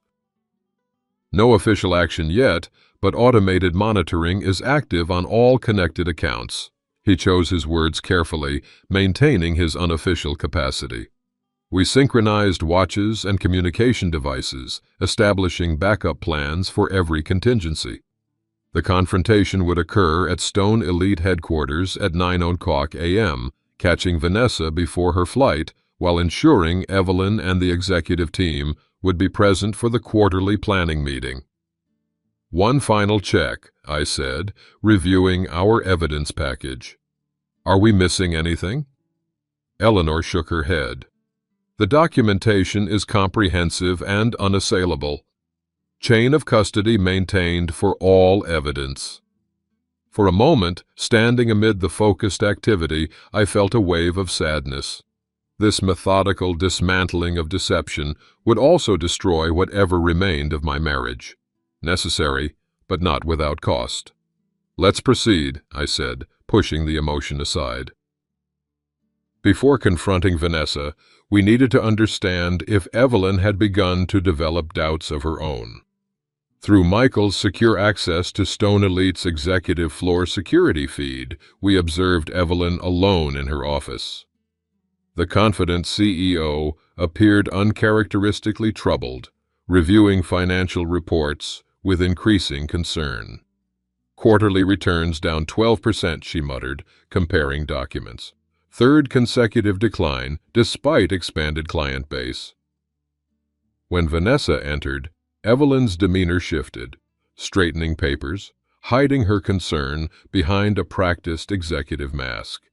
No official action yet, but automated monitoring is active on all connected accounts. He chose his words carefully, maintaining his unofficial capacity. We synchronized watches and communication devices, establishing backup plans for every contingency. The confrontation would occur at Stone Elite headquarters at 9:00 a.m., catching Vanessa before her flight, while ensuring Evelyn and the executive team would be present for the quarterly planning meeting. One final check, I said, reviewing our evidence package. Are we missing anything? Eleanor shook her head. The documentation is comprehensive and unassailable. Chain of custody maintained for all evidence. For a moment, standing amid the focused activity, I felt a wave of sadness. This methodical dismantling of deception would also destroy whatever remained of my marriage. Necessary, but not without cost. Let's proceed, I said, pushing the emotion aside. Before confronting Vanessa, we needed to understand if Evelyn had begun to develop doubts of her own. Through Michael's secure access to Stone Elite's executive floor security feed, we observed Evelyn alone in her office. The confident CEO appeared uncharacteristically troubled, reviewing financial reports with increasing concern. Quarterly returns down 12%, she muttered, comparing documents. Third consecutive decline, despite expanded client base. When Vanessa entered, Evelyn's demeanor shifted, straightening papers, hiding her concern behind a practiced executive mask.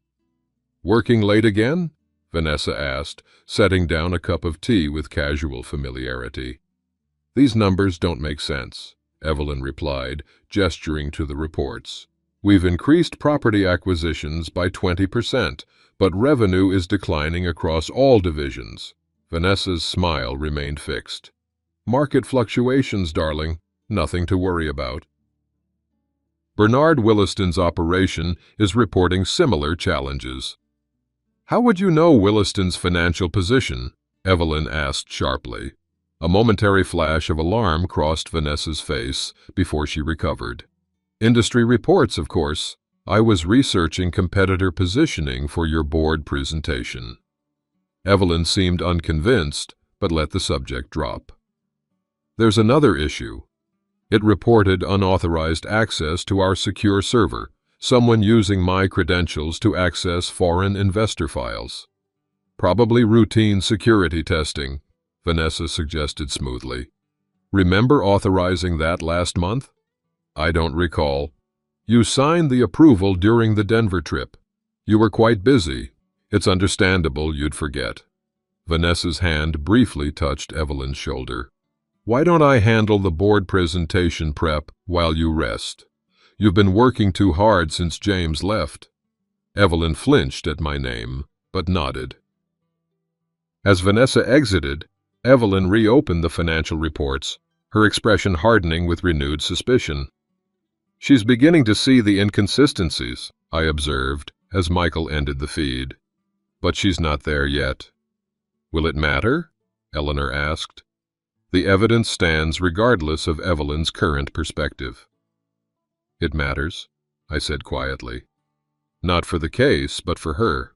Working late again? Vanessa asked, setting down a cup of tea with casual familiarity. These numbers don't make sense, Evelyn replied, gesturing to the reports. We've increased property acquisitions by 20%, but revenue is declining across all divisions. Vanessa's smile remained fixed. Market fluctuations, darling. Nothing to worry about. Bernard Williston's operation is reporting similar challenges. How would you know Williston's financial position? Evelyn asked sharply. A momentary flash of alarm crossed Vanessa's face before she recovered. Industry reports, of course. I was researching competitor positioning for your board presentation. Evelyn seemed unconvinced, but let the subject drop. There's another issue. It reported unauthorized access to our secure server, someone using my credentials to access foreign investor files. Probably routine security testing, Vanessa suggested smoothly. Remember authorizing that last month? I don't recall. You signed the approval during the Denver trip. You were quite busy. It's understandable you'd forget. Vanessa's hand briefly touched Evelyn's shoulder. Why don't I handle the board presentation prep while you rest? You've been working too hard since James left. Evelyn flinched at my name, but nodded. As Vanessa exited, Evelyn reopened the financial reports, her expression hardening with renewed suspicion. She's beginning to see the inconsistencies, I observed as Michael ended the feed. But she's not there yet. Will it matter? Eleanor asked. The evidence stands regardless of Evelyn's current perspective. It matters, I said quietly. Not for the case, but for her.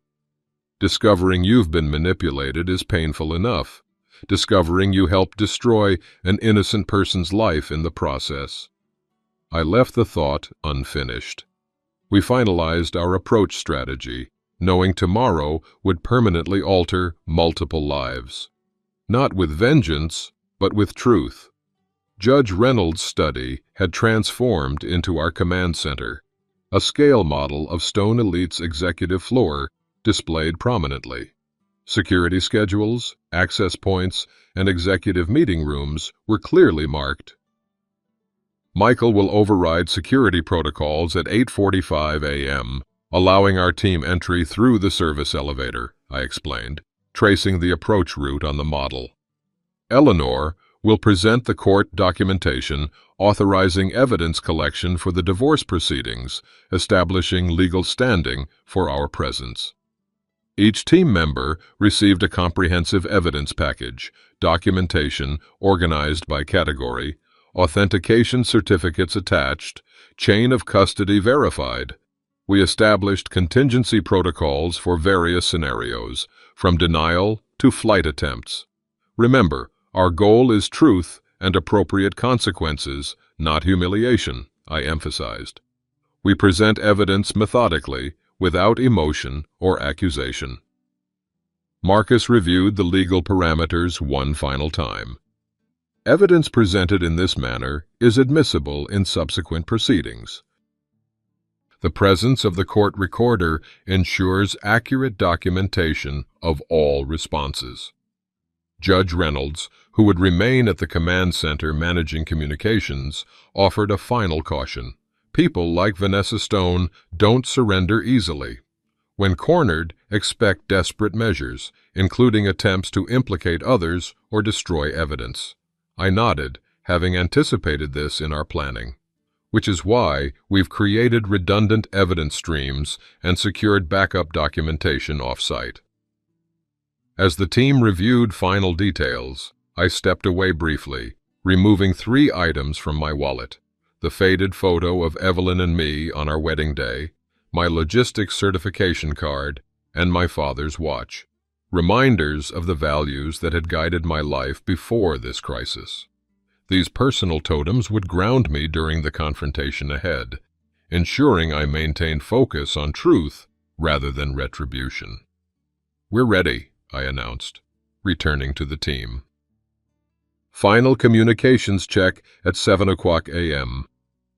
Discovering you've been manipulated is painful enough. Discovering you helped destroy an innocent person's life in the process. I left the thought unfinished. We finalized our approach strategy, knowing tomorrow would permanently alter multiple lives. Not with vengeance, but with truth. Judge Reynolds' study had transformed into our command center, a scale model of Stone Elite's executive floor displayed prominently. Security schedules, access points, and executive meeting rooms were clearly marked. Michael will override security protocols at 8:45 a.m., allowing our team entry through the service elevator, I explained, tracing the approach route on the model. Eleanor will present the court documentation authorizing evidence collection for the divorce proceedings, establishing legal standing for our presence. Each team member received a comprehensive evidence package, documentation organized by category, authentication certificates attached, chain of custody verified. We established contingency protocols for various scenarios, from denial to flight attempts. Remember, our goal is truth and appropriate consequences, not humiliation, I emphasized. We present evidence methodically, without emotion or accusation. Marcus reviewed the legal parameters one final time. Evidence presented in this manner is admissible in subsequent proceedings. The presence of the court recorder ensures accurate documentation of all responses. Judge Reynolds, who would remain at the command center managing communications, offered a final caution. People like Vanessa Stone don't surrender easily. When cornered, expect desperate measures, including attempts to implicate others or destroy evidence. I nodded, having anticipated this in our planning, which is why we've created redundant evidence streams and secured backup documentation off-site. As the team reviewed final details, I stepped away briefly, removing 3 items from my wallet: the faded photo of Evelyn and me on our wedding day, my logistics certification card, and my father's watch, reminders of the values that had guided my life before this crisis. These personal totems would ground me during the confrontation ahead, ensuring I maintained focus on truth rather than retribution. We're ready, I announced, returning to the team. Final communications check at 7:00 a.m.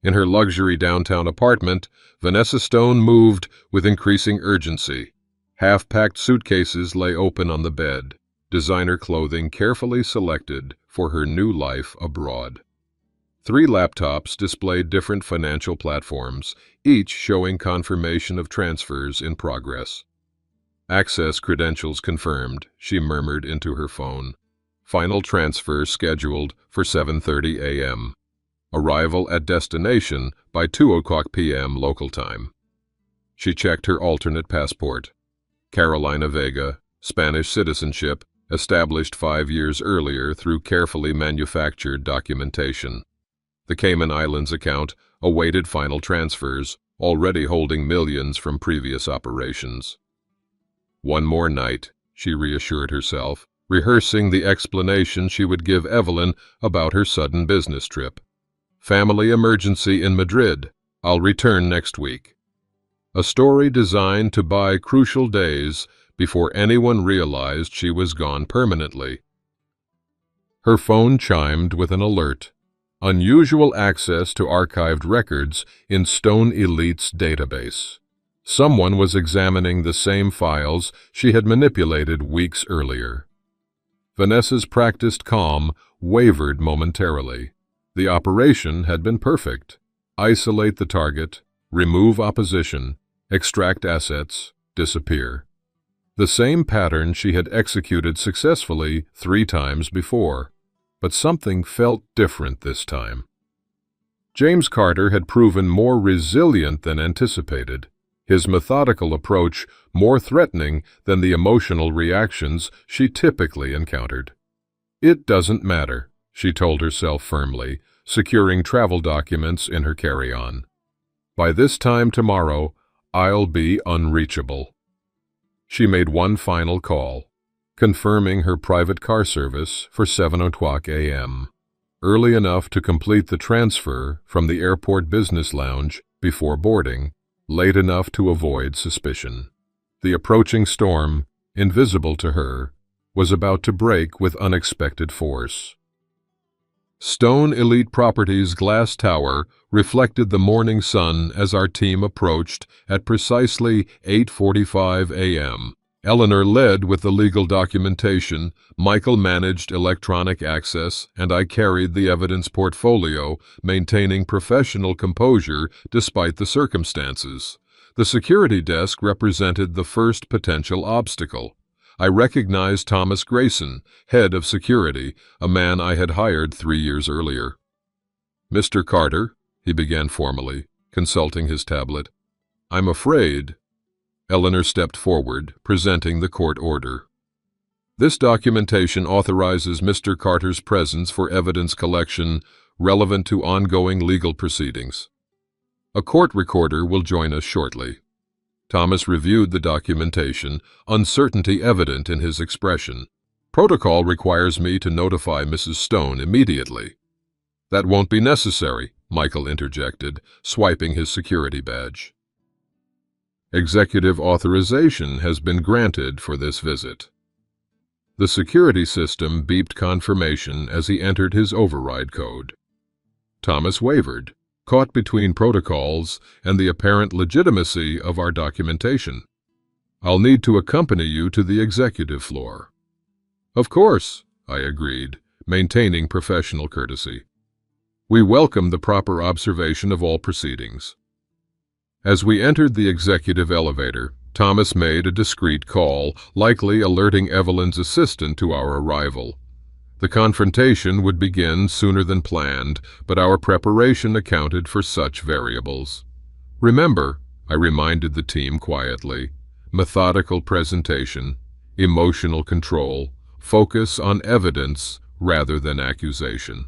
In her luxury downtown apartment, Vanessa Stone moved with increasing urgency. Half-packed suitcases lay open on the bed, designer clothing carefully selected for her new life abroad. 3 laptops displayed different financial platforms, each showing confirmation of transfers in progress. Access credentials confirmed, she murmured into her phone. Final transfer scheduled for 7:30 a.m. Arrival at destination by 2:00 p.m. local time. She checked her alternate passport. Carolina Vega, Spanish citizenship, established 5 years earlier through carefully manufactured documentation. The Cayman Islands account awaited final transfers, already holding millions from previous operations. One more night, she reassured herself, rehearsing the explanation she would give Evelyn about her sudden business trip. Family emergency in Madrid. I'll return next week. A story designed to buy crucial days before anyone realized she was gone permanently. Her phone chimed with an alert. Unusual access to archived records in Stone Elite's database. Someone was examining the same files she had manipulated weeks earlier. Vanessa's practiced calm wavered momentarily. The operation had been perfect. Isolate the target, remove opposition, extract assets, disappear. The same pattern she had executed successfully 3 times before. But something felt different this time. James Carter had proven more resilient than anticipated, his methodical approach more threatening than the emotional reactions she typically encountered. It doesn't matter, she told herself firmly, securing travel documents in her carry-on. By this time tomorrow, I'll be unreachable. She made one final call, confirming her private car service for 7:00 a.m., early enough to complete the transfer from the airport business lounge before boarding, late enough to avoid suspicion. The approaching storm, invisible to her, was about to break with unexpected force. Stone Elite Properties' glass tower reflected the morning sun as our team approached at precisely 8:45 a.m. Eleanor led with the legal documentation, Michael managed electronic access, and I carried the evidence portfolio, maintaining professional composure despite the circumstances. The security desk represented the first potential obstacle. I recognized Thomas Grayson, head of security, a man I had hired 3 years earlier. "Mr. Carter," he began formally, consulting his tablet. "I'm afraid—" Eleanor stepped forward, presenting the court order. "This documentation authorizes Mr. Carter's presence for evidence collection relevant to ongoing legal proceedings. A court recorder will join us shortly." Thomas reviewed the documentation, uncertainty evident in his expression. "Protocol requires me to notify Mrs. Stone immediately." "That won't be necessary," Michael interjected, swiping his security badge. "Executive authorization has been granted for this visit." The security system beeped confirmation as he entered his override code. Thomas wavered, caught between protocols and the apparent legitimacy of our documentation. "I'll need to accompany you to the executive floor." "Of course," I agreed, maintaining professional courtesy. "We welcome the proper observation of all proceedings." As we entered the executive elevator, Thomas made a discreet call, likely alerting Evelyn's assistant to our arrival. The confrontation would begin sooner than planned, but our preparation accounted for such variables. "Remember," I reminded the team quietly, "methodical presentation, emotional control, focus on evidence rather than accusation."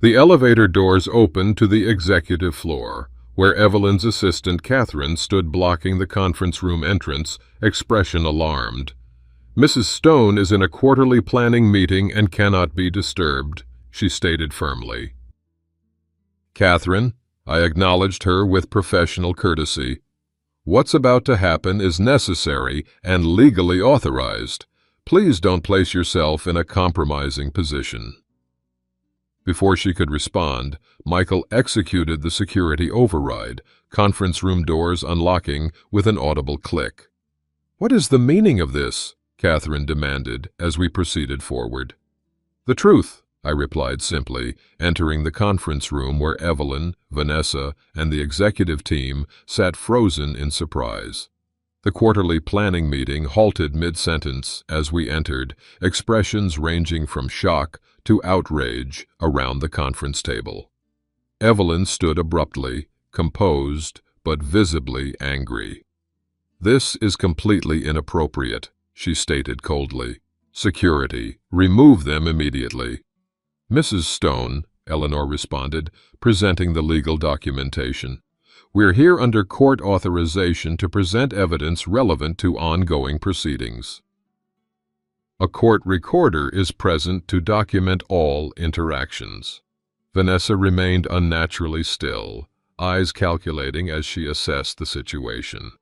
The elevator doors opened to the executive floor, where Evelyn's assistant Catherine stood blocking the conference room entrance, expression alarmed. "Mrs. Stone is in a quarterly planning meeting and cannot be disturbed," she stated firmly. "Catherine," I acknowledged her with professional courtesy, "what's about to happen is necessary and legally authorized. Please don't place yourself in a compromising position." Before she could respond, Michael executed the security override, conference room doors unlocking with an audible click. "What is the meaning of this?" Catherine demanded as we proceeded forward. "The truth," I replied simply, entering the conference room where Evelyn, Vanessa, and the executive team sat frozen in surprise. The quarterly planning meeting halted mid-sentence as we entered, expressions ranging from shock to outrage around the conference table. Evelyn stood abruptly, composed, but visibly angry. "This is completely inappropriate," she stated coldly. Security, remove them immediately. Mrs. Stone, Eleanor responded, presenting the legal documentation. We're here under court authorization to present evidence relevant to ongoing proceedings. A court recorder is present to document all interactions. Vanessa remained unnaturally still, eyes calculating as she assessed the situation.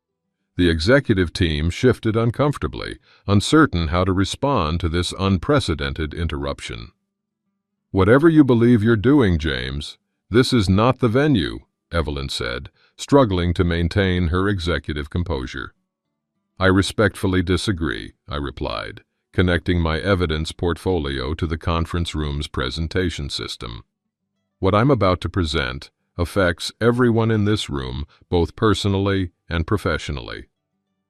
The executive team shifted uncomfortably, uncertain how to respond to this unprecedented interruption. Whatever you believe you're doing, James, this is not the venue, Evelyn said, struggling to maintain her executive composure. I respectfully disagree, I replied, connecting my evidence portfolio to the conference room's presentation system. What I'm about to present affects everyone in this room, both personally and professionally.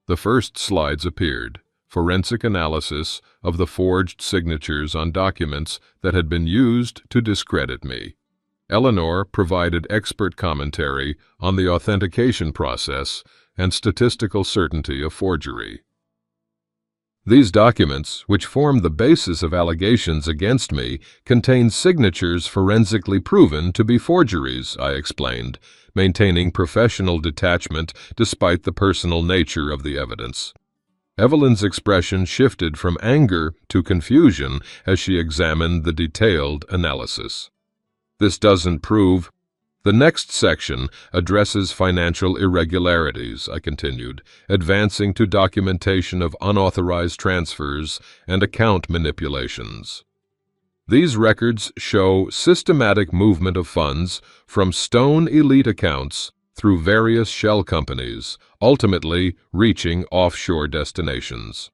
The first slides appeared, forensic analysis of the forged signatures on documents that had been used to discredit me. Eleanor provided expert commentary on the authentication process and statistical certainty of forgery. These documents, which form the basis of allegations against me, contain signatures forensically proven to be forgeries, I explained, maintaining professional detachment despite the personal nature of the evidence. Evelyn's expression shifted from anger to confusion as she examined the detailed analysis. This doesn't prove. The next section addresses financial irregularities, I continued, advancing to documentation of unauthorized transfers and account manipulations. These records show systematic movement of funds from Stone Elite accounts through various shell companies, ultimately reaching offshore destinations.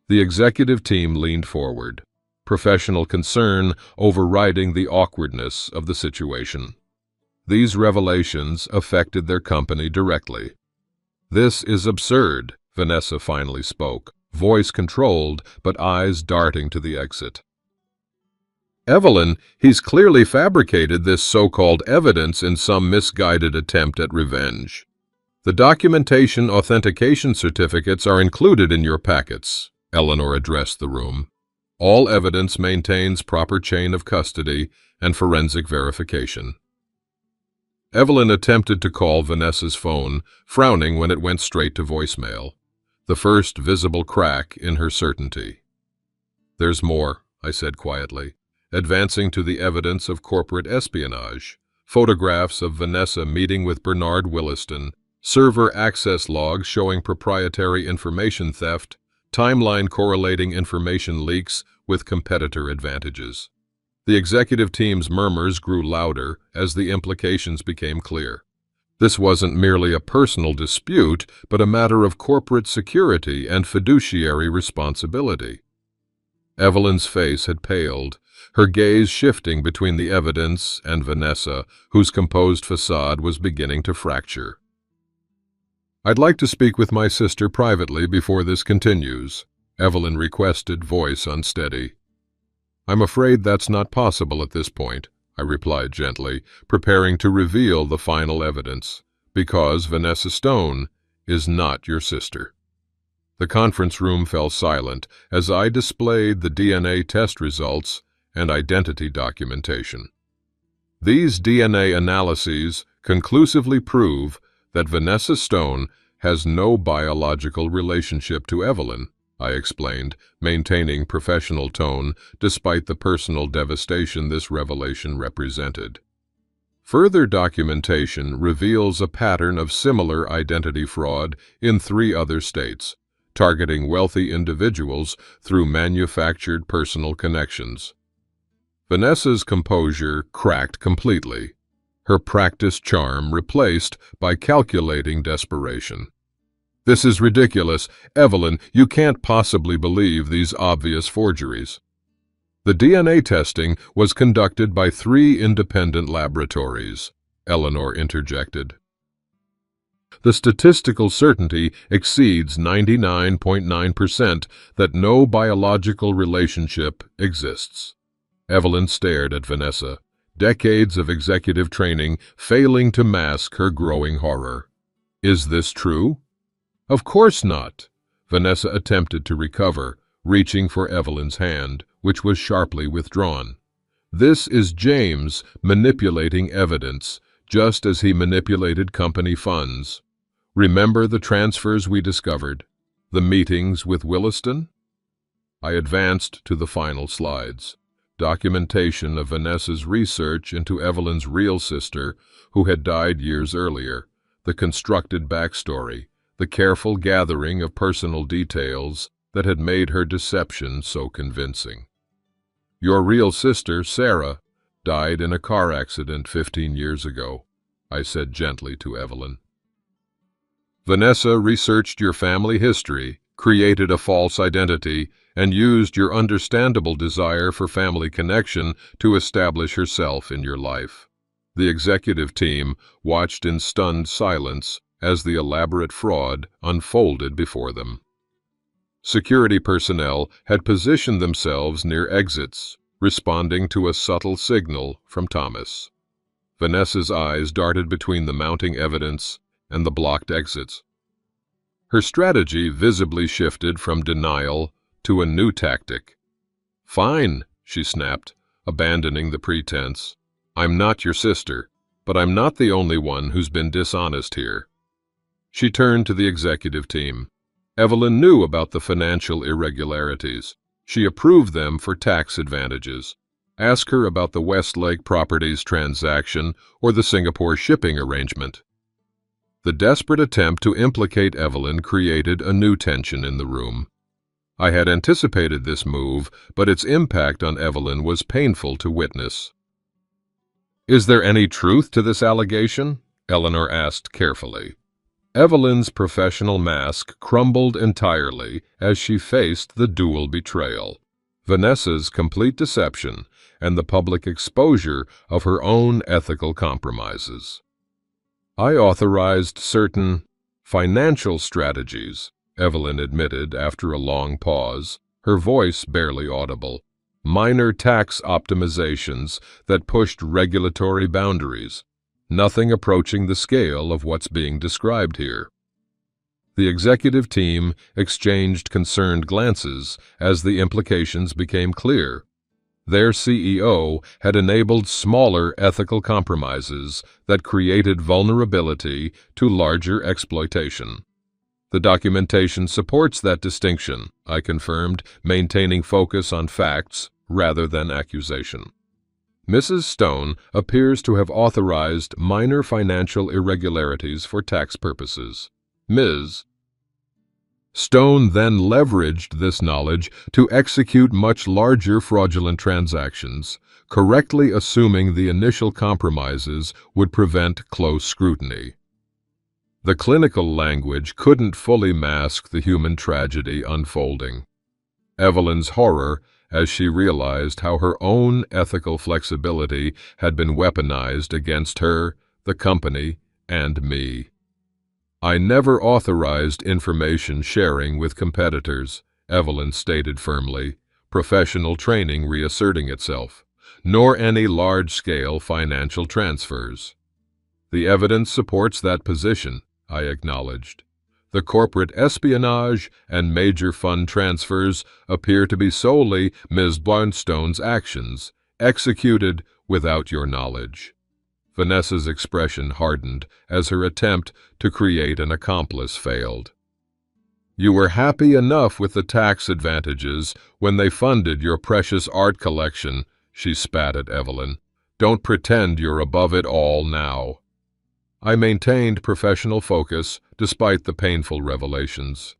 The executive team leaned forward, professional concern overriding the awkwardness of the situation. These revelations affected their company directly. This is absurd, Vanessa finally spoke, voice controlled but eyes darting to the exit. Evelyn, he's clearly fabricated this so-called evidence in some misguided attempt at revenge. The documentation authentication certificates are included in your packets, Eleanor addressed the room. All evidence maintains proper chain of custody and forensic verification. Evelyn attempted to call Vanessa's phone, frowning when it went straight to voicemail, the first visible crack in her certainty. There's more, I said quietly, advancing to the evidence of corporate espionage, photographs of Vanessa meeting with Bernard Williston, server access logs showing proprietary information theft, timeline correlating information leaks with competitor advantages. The executive team's murmurs grew louder as the implications became clear. This wasn't merely a personal dispute, but a matter of corporate security and fiduciary responsibility. Evelyn's face had paled, her gaze shifting between the evidence and Vanessa, whose composed facade was beginning to fracture. I'd like to speak with my sister privately before this continues, Evelyn requested, voice unsteady. I'm afraid that's not possible at this point, I replied gently, preparing to reveal the final evidence, because Vanessa Stone is not your sister. The conference room fell silent as I displayed the DNA test results and identity documentation. These DNA analyses conclusively prove that Vanessa Stone has no biological relationship to Evelyn, I explained, maintaining professional tone despite the personal devastation this revelation represented. Further documentation reveals a pattern of similar identity fraud in 3 other states, targeting wealthy individuals through manufactured personal connections. Vanessa's composure cracked completely, her practiced charm replaced by calculating desperation. This is ridiculous. Evelyn, you can't possibly believe these obvious forgeries. The DNA testing was conducted by 3 independent laboratories, Eleanor interjected. The statistical certainty exceeds 99.9% that no biological relationship exists. Evelyn stared at Vanessa, decades of executive training failing to mask her growing horror. Is this true? Of course not. Vanessa attempted to recover, reaching for Evelyn's hand, which was sharply withdrawn. "This is James manipulating evidence, just as he manipulated company funds. Remember the transfers we discovered? The meetings with Williston?" I advanced to the final slides. Documentation of Vanessa's research into Evelyn's real sister, who had died years earlier, the constructed backstory, the careful gathering of personal details that had made her deception so convincing. "Your real sister, Sarah, died in a car accident 15 years ago," I said gently to Evelyn. "Vanessa researched your family history, created a false identity, and used your understandable desire for family connection to establish herself in your life." The executive team watched in stunned silence as the elaborate fraud unfolded before them. Security personnel had positioned themselves near exits, responding to a subtle signal from Thomas. Vanessa's eyes darted between the mounting evidence and the blocked exits. Her strategy visibly shifted from denial to a new tactic. "Fine," she snapped, abandoning the pretense. "I'm not your sister, but I'm not the only one who's been dishonest here." She turned to the executive team. Evelyn knew about the financial irregularities. She approved them for tax advantages. Ask her about the Westlake Properties transaction or the Singapore shipping arrangement. The desperate attempt to implicate Evelyn created a new tension in the room. I had anticipated this move, but its impact on Evelyn was painful to witness. "Is there any truth to this allegation?" Eleanor asked carefully. Evelyn's professional mask crumbled entirely as she faced the dual betrayal: Vanessa's complete deception and the public exposure of her own ethical compromises. "I authorized certain financial strategies," Evelyn admitted after a long pause, her voice barely audible. "Minor tax optimizations that pushed regulatory boundaries. Nothing approaching the scale of what's being described here." The executive team exchanged concerned glances as the implications became clear. Their CEO had enabled smaller ethical compromises that created vulnerability to larger exploitation. "The documentation supports that distinction," I confirmed, maintaining focus on facts rather than accusation. "Mrs. Stone appears to have authorized minor financial irregularities for tax purposes. Ms. Stone then leveraged this knowledge to execute much larger fraudulent transactions, correctly assuming the initial compromises would prevent close scrutiny." The clinical language couldn't fully mask the human tragedy unfolding. Evelyn's horror as she realized how her own ethical flexibility had been weaponized against her, the company, and me. "I never authorized information sharing with competitors," Evelyn stated firmly, professional training reasserting itself, "nor any large-scale financial transfers." "The evidence supports that position," I acknowledged. "The corporate espionage and major fund transfers appear to be solely Ms. Barnstone's actions, executed without your knowledge." Vanessa's expression hardened as her attempt to create an accomplice failed. "You were happy enough with the tax advantages when they funded your precious art collection," she spat at Evelyn. "Don't pretend you're above it all now." I maintained professional focus despite the painful revelations.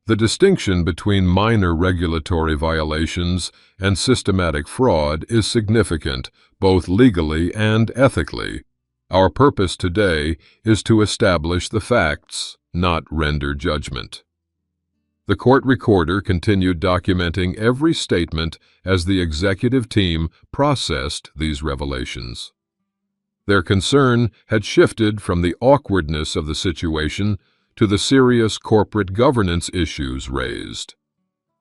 The distinction between minor regulatory violations and systematic fraud is significant, both legally and ethically. Our purpose today is to establish the facts, not render judgment. The court recorder continued documenting every statement as the executive team processed these revelations. Their concern had shifted from the awkwardness of the situation to the serious corporate governance issues raised.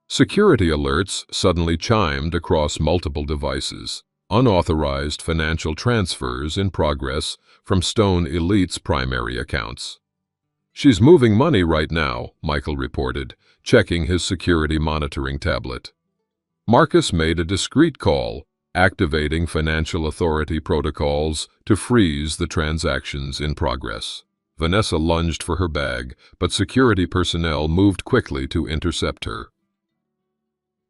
Security alerts suddenly chimed across multiple devices. Unauthorized financial transfers in progress from Stone Elite's primary accounts. "She's moving money right now," Michael reported, checking his security monitoring tablet. Marcus made a discreet call, activating financial authority protocols to freeze the transactions in progress. Vanessa lunged for her bag, but security personnel moved quickly to intercept her.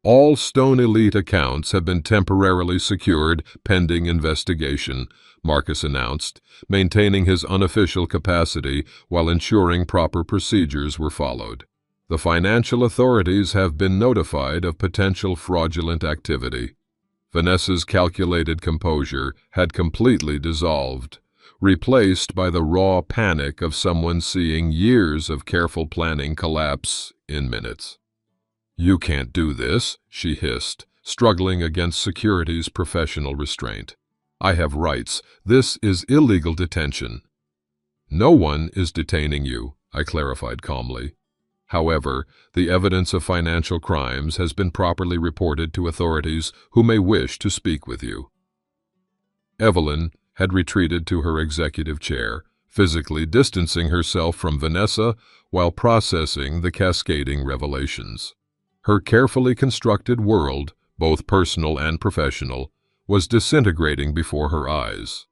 All Stone Elite accounts have been temporarily secured pending investigation, Marcus announced, maintaining his unofficial capacity while ensuring proper procedures were followed. The financial authorities have been notified of potential fraudulent activity. Vanessa's calculated composure had completely dissolved, replaced by the raw panic of someone seeing years of careful planning collapse in minutes. "You can't do this," she hissed, struggling against security's professional restraint. "I have rights. This is illegal detention." "No one is detaining you," I clarified calmly. "However, the evidence of financial crimes has been properly reported to authorities who may wish to speak with you." Evelyn had retreated to her executive chair, physically distancing herself from Vanessa while processing the cascading revelations. Her carefully constructed world, both personal and professional, was disintegrating before her eyes.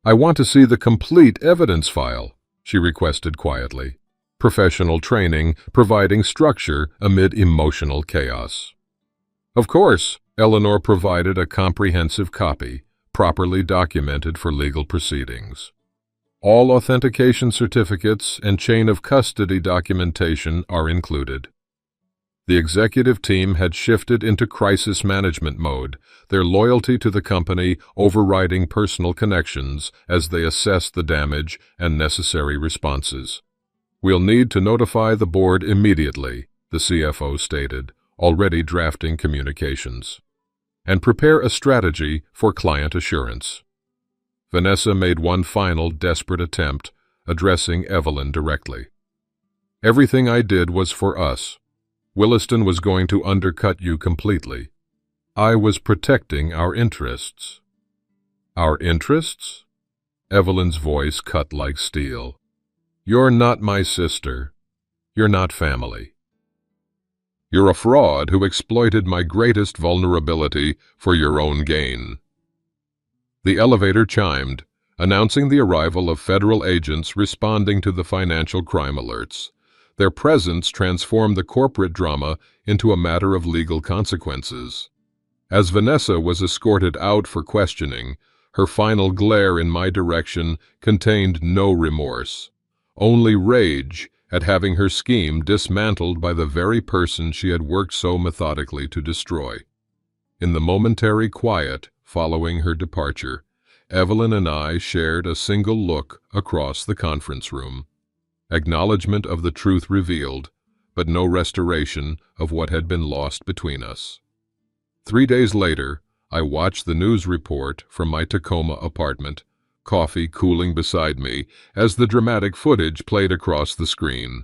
"I want to see the complete evidence file," she requested quietly. Professional training providing structure amid emotional chaos. Of course, Eleanor provided a comprehensive copy, properly documented for legal proceedings. All authentication certificates and chain of custody documentation are included. The executive team had shifted into crisis management mode, their loyalty to the company overriding personal connections as they assessed the damage and necessary responses. "We'll need to notify the board immediately," the CFO stated, already drafting communications, "and prepare a strategy for client assurance." Vanessa made one final desperate attempt, addressing Evelyn directly. "Everything I did was for us. Williston was going to undercut you completely. I was protecting our interests." "Our interests?" Evelyn's voice cut like steel. "You're not my sister. You're not family. You're a fraud who exploited my greatest vulnerability for your own gain." The elevator chimed, announcing the arrival of federal agents responding to the financial crime alerts. Their presence transformed the corporate drama into a matter of legal consequences. As Vanessa was escorted out for questioning, her final glare in my direction contained no remorse, only rage at having her scheme dismantled by the very person she had worked so methodically to destroy. In the momentary quiet following her departure, Evelyn and I shared a single look across the conference room. Acknowledgement of the truth revealed, but no restoration of what had been lost between us. 3 days later, I watched the news report from my Tacoma apartment, coffee cooling beside me as the dramatic footage played across the screen.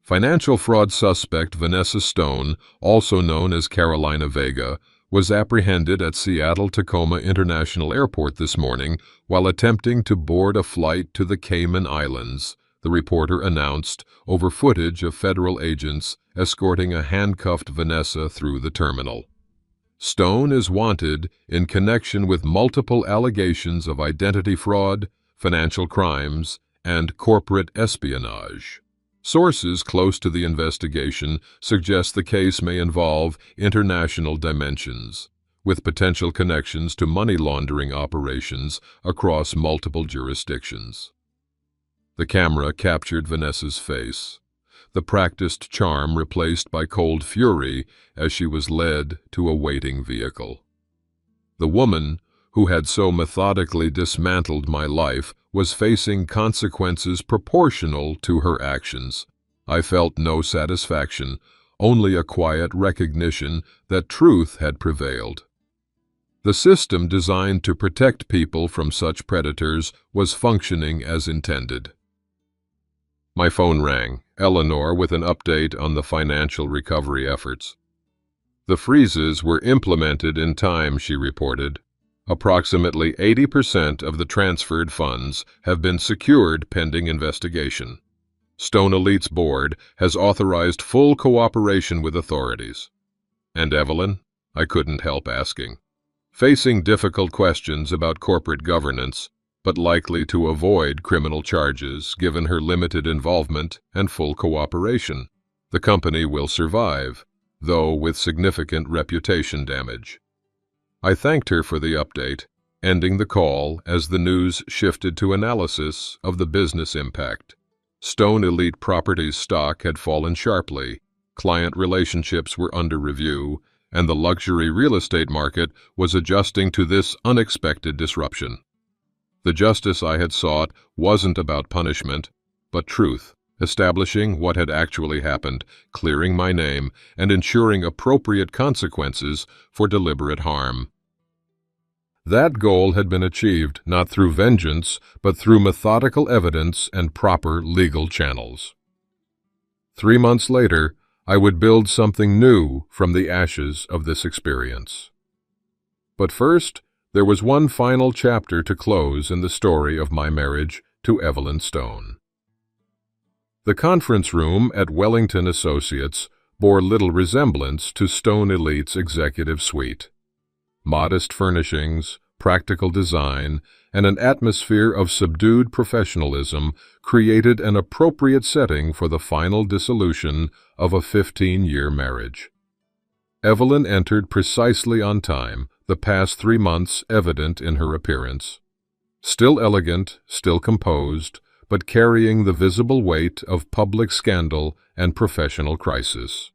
Financial fraud suspect Vanessa Stone, also known as Carolina Vega, was apprehended at Seattle-Tacoma International Airport this morning while attempting to board a flight to the Cayman Islands, the reporter announced over footage of federal agents escorting a handcuffed Vanessa through the terminal. Stone is wanted in connection with multiple allegations of identity fraud, financial crimes, and corporate espionage. Sources close to the investigation suggest the case may involve international dimensions, with potential connections to money laundering operations across multiple jurisdictions. The camera captured Vanessa's face, the practiced charm replaced by cold fury as she was led to a waiting vehicle. The woman, who had so methodically dismantled my life, was facing consequences proportional to her actions. I felt no satisfaction, only a quiet recognition that truth had prevailed. The system designed to protect people from such predators was functioning as intended. My phone rang, Eleanor with an update on the financial recovery efforts. "The freezes were implemented in time," she reported. "Approximately 80% of the transferred funds have been secured pending investigation. Stone Elite's board has authorized full cooperation with authorities. And Evelyn? I couldn't help asking. Facing difficult questions about corporate governance, but likely to avoid criminal charges given her limited involvement and full cooperation. The company will survive, though with significant reputation damage. I thanked her for the update, ending the call as the news shifted to analysis of the business impact. Stone Elite Properties stock had fallen sharply, client relationships were under review, and the luxury real estate market was adjusting to this unexpected disruption. The justice I had sought wasn't about punishment, but truth, establishing what had actually happened, clearing my name, and ensuring appropriate consequences for deliberate harm. That goal had been achieved not through vengeance, but through methodical evidence and proper legal channels. 3 months later, I would build something new from the ashes of this experience. But first, there was one final chapter to close in the story of my marriage to Evelyn Stone. The conference room at Wellington Associates bore little resemblance to Stone Elite's executive suite. Modest furnishings, practical design, and an atmosphere of subdued professionalism created an appropriate setting for the final dissolution of a 15-year marriage. Evelyn entered precisely on time, the past 3 months evident in her appearance. Still elegant, still composed, but carrying the visible weight of public scandal and professional crisis.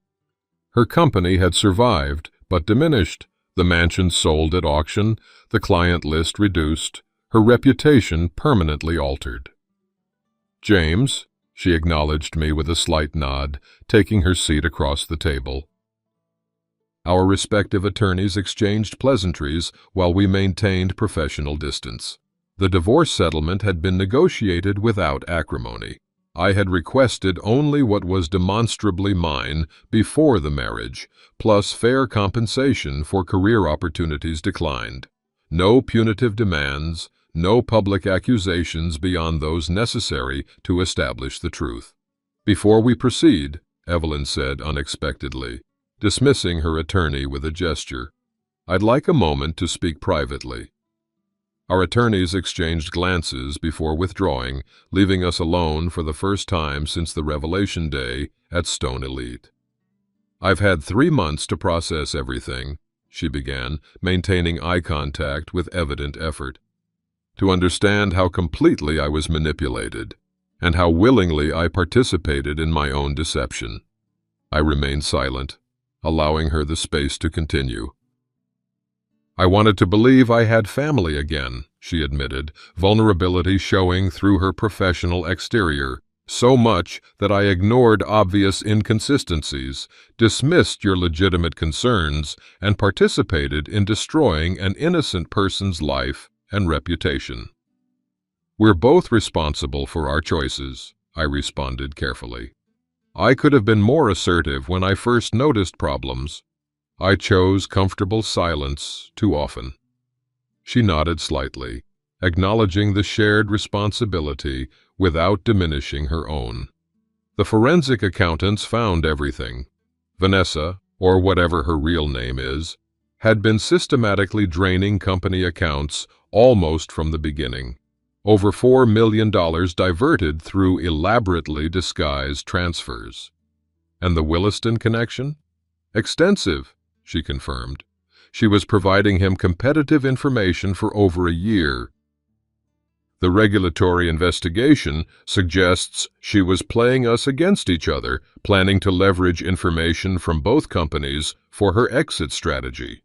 Her company had survived, but diminished. The mansion sold at auction, the client list reduced, her reputation permanently altered. "James," she acknowledged me with a slight nod, taking her seat across the table. Our respective attorneys exchanged pleasantries while we maintained professional distance. The divorce settlement had been negotiated without acrimony. I had requested only what was demonstrably mine before the marriage, plus fair compensation for career opportunities declined. No punitive demands, no public accusations beyond those necessary to establish the truth. "Before we proceed," Evelyn said unexpectedly, dismissing her attorney with a gesture, "I'd like a moment to speak privately." Our attorneys exchanged glances before withdrawing, leaving us alone for the first time since the revelation day at Stone Elite. "I've had 3 months to process everything," she began, maintaining eye contact with evident effort, "to understand how completely I was manipulated, and how willingly I participated in my own deception." I remained silent, allowing her the space to continue. "I wanted to believe I had family again," she admitted, vulnerability showing through her professional exterior, "so much that I ignored obvious inconsistencies, dismissed your legitimate concerns, and participated in destroying an innocent person's life and reputation." "We're both responsible for our choices," I responded carefully. "I could have been more assertive when I first noticed problems. I chose comfortable silence too often." She nodded slightly, acknowledging the shared responsibility without diminishing her own. "The forensic accountants found everything. Vanessa, or whatever her real name is, had been systematically draining company accounts almost from the beginning. Over $4 million diverted through elaborately disguised transfers. And the Williston connection? Extensive, she confirmed. She was providing him competitive information for over a year. The regulatory investigation suggests she was playing us against each other, planning to leverage information from both companies for her exit strategy.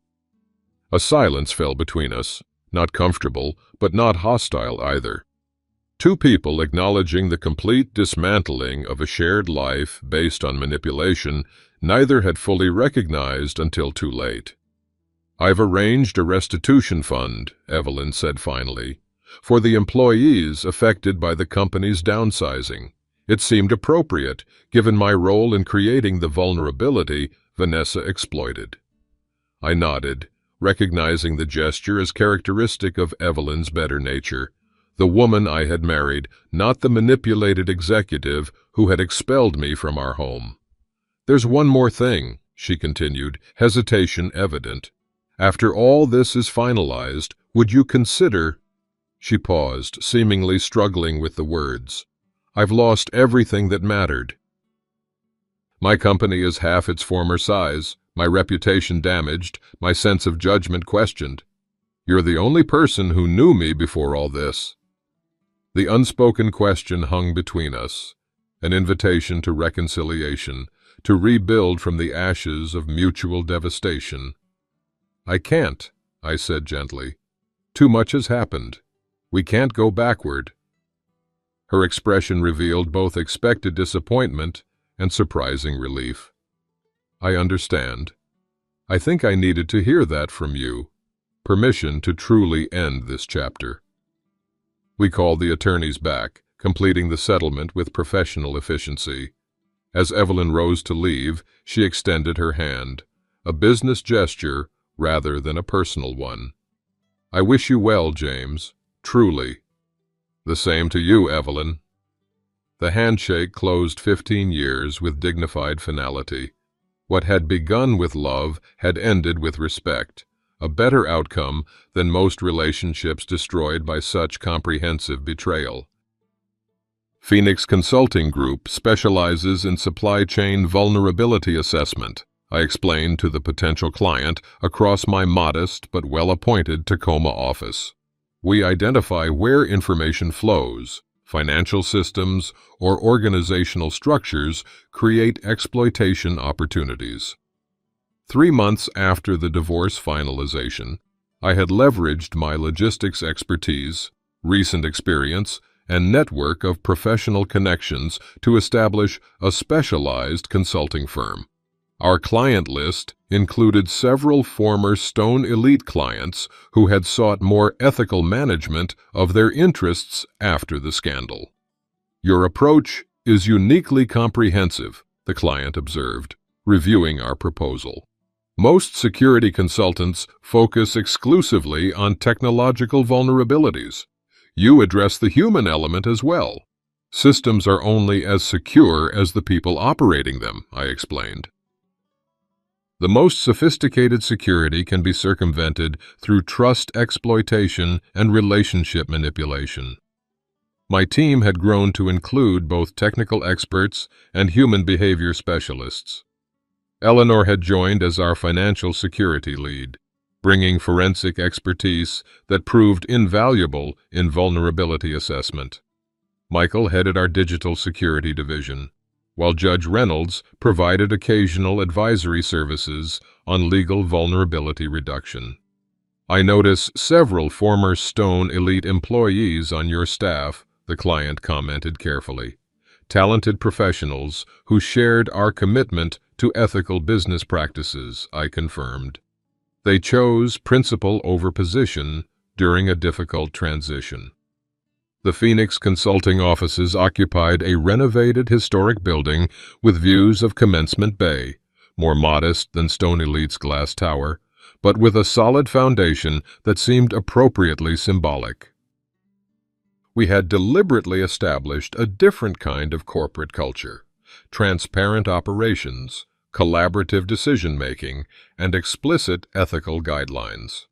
A silence fell between us, not comfortable, but not hostile either. Two people acknowledging the complete dismantling of a shared life based on manipulation neither had fully recognized until too late. "I've arranged a restitution fund," Evelyn said finally, "for the employees affected by the company's downsizing. It seemed appropriate, given my role in creating the vulnerability Vanessa exploited." I nodded, recognizing the gesture as characteristic of Evelyn's better nature. The woman I had married, not the manipulated executive who had expelled me from our home. "There's one more thing," she continued, hesitation evident. "After all this is finalized, would you consider—" She paused, seemingly struggling with the words. "I've lost everything that mattered. My company is half its former size, my reputation damaged, my sense of judgment questioned. You're the only person who knew me before all this." The unspoken question hung between us, an invitation to reconciliation, to rebuild from the ashes of mutual devastation. "I can't," I said gently. "Too much has happened. We can't go backward." Her expression revealed both expected disappointment and surprising relief. "I understand. I think I needed to hear that from you. Permission to truly end this chapter." We called the attorneys back, completing the settlement with professional efficiency. As Evelyn rose to leave, she extended her hand, a business gesture rather than a personal one. "I wish you well, James, truly." "The same to you, Evelyn." The handshake closed 15 years with dignified finality. What had begun with love had ended with respect, a better outcome than most relationships destroyed by such comprehensive betrayal. Phoenix Consulting Group specializes in supply chain vulnerability assessment, I explained to the potential client across my modest but well-appointed Tacoma office. We identify where information flows, financial systems, or organizational structures create exploitation opportunities. 3 months after the divorce finalization, I had leveraged my logistics expertise, recent experience, and network of professional connections to establish a specialized consulting firm. Our client list included several former Stone Elite clients who had sought more ethical management of their interests after the scandal. "Your approach is uniquely comprehensive," the client observed, reviewing our proposal. "Most security consultants focus exclusively on technological vulnerabilities. You address the human element as well. Systems are only as secure as the people operating them," I explained. "The most sophisticated security can be circumvented through trust exploitation and relationship manipulation." My team had grown to include both technical experts and human behavior specialists. Eleanor had joined as our financial security lead, bringing forensic expertise that proved invaluable in vulnerability assessment. Michael headed our digital security division, while Judge Reynolds provided occasional advisory services on legal vulnerability reduction. "I notice several former Stone Elite employees on your staff," the client commented carefully. "Talented professionals who shared our commitment to ethical business practices," I confirmed. "They chose principle over position during a difficult transition." The Phoenix Consulting offices occupied a renovated historic building with views of Commencement Bay, more modest than Stone Elite's glass tower, but with a solid foundation that seemed appropriately symbolic. We had deliberately established a different kind of corporate culture: transparent operations, collaborative decision-making, and explicit ethical guidelines.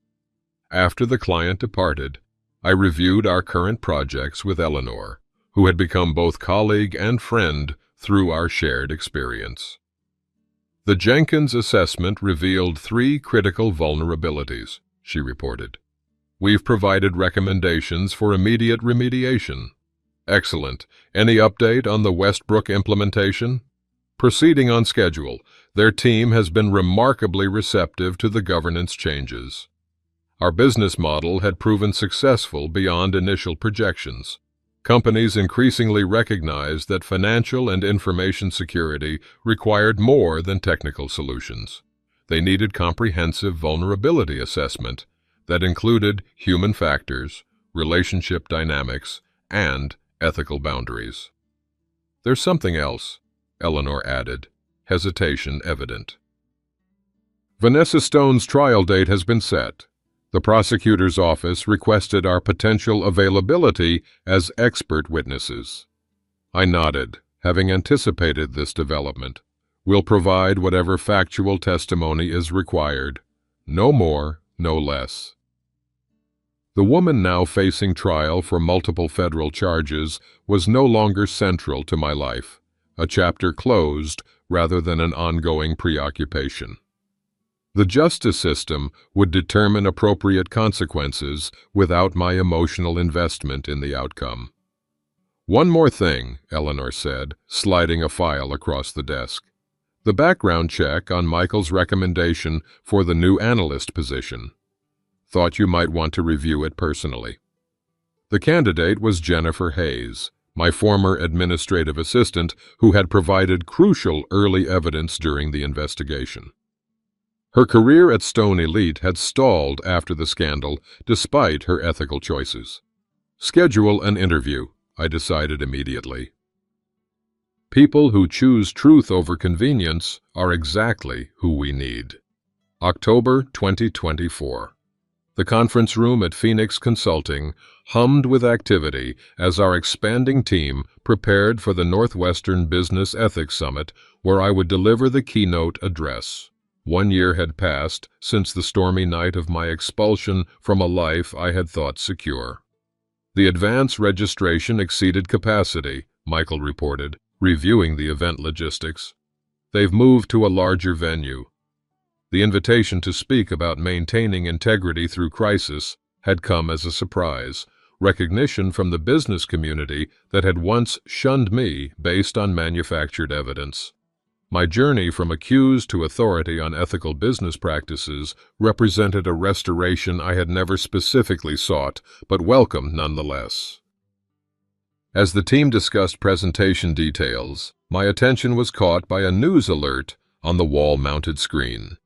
After the client departed, I reviewed our current projects with Eleanor, who had become both colleague and friend through our shared experience. "The Jenkins assessment revealed 3 critical vulnerabilities," she reported. "We've provided recommendations for immediate remediation." "Excellent. Any update on the Westbrook implementation?" "Proceeding on schedule. Their team has been remarkably receptive to the governance changes." Our business model had proven successful beyond initial projections. Companies increasingly recognized that financial and information security required more than technical solutions. They needed comprehensive vulnerability assessment that included human factors, relationship dynamics, and ethical boundaries. "There's something else," Eleanor added, hesitation evident. "Vanessa Stone's trial date has been set. The prosecutor's office requested our potential availability as expert witnesses. I nodded, having anticipated this development. We'll provide whatever factual testimony is required. No more, no less. The woman now facing trial for multiple federal charges was no longer central to my life, a chapter closed rather than an ongoing preoccupation. The justice system would determine appropriate consequences without my emotional investment in the outcome. "One more thing," Eleanor said, sliding a file across the desk. "The background check on Michael's recommendation for the new analyst position. Thought you might want to review it personally." The candidate was Jennifer Hayes, my former administrative assistant who had provided crucial early evidence during the investigation. Her career at Stone Elite had stalled after the scandal, despite her ethical choices. "Schedule an interview," I decided immediately. People who choose truth over convenience are exactly who we need. October 2024. The conference room at Phoenix Consulting hummed with activity as our expanding team prepared for the Northwestern Business Ethics Summit, where I would deliver the keynote address. 1 year had passed since the stormy night of my expulsion from a life I had thought secure. "The advance registration exceeded capacity," Michael reported, reviewing the event logistics. "They've moved to a larger venue." The invitation to speak about maintaining integrity through crisis had come as a surprise, recognition from the business community that had once shunned me based on manufactured evidence. My journey from accused to authority on ethical business practices represented a restoration I had never specifically sought, but welcomed nonetheless. As the team discussed presentation details, my attention was caught by a news alert on the wall-mounted screen.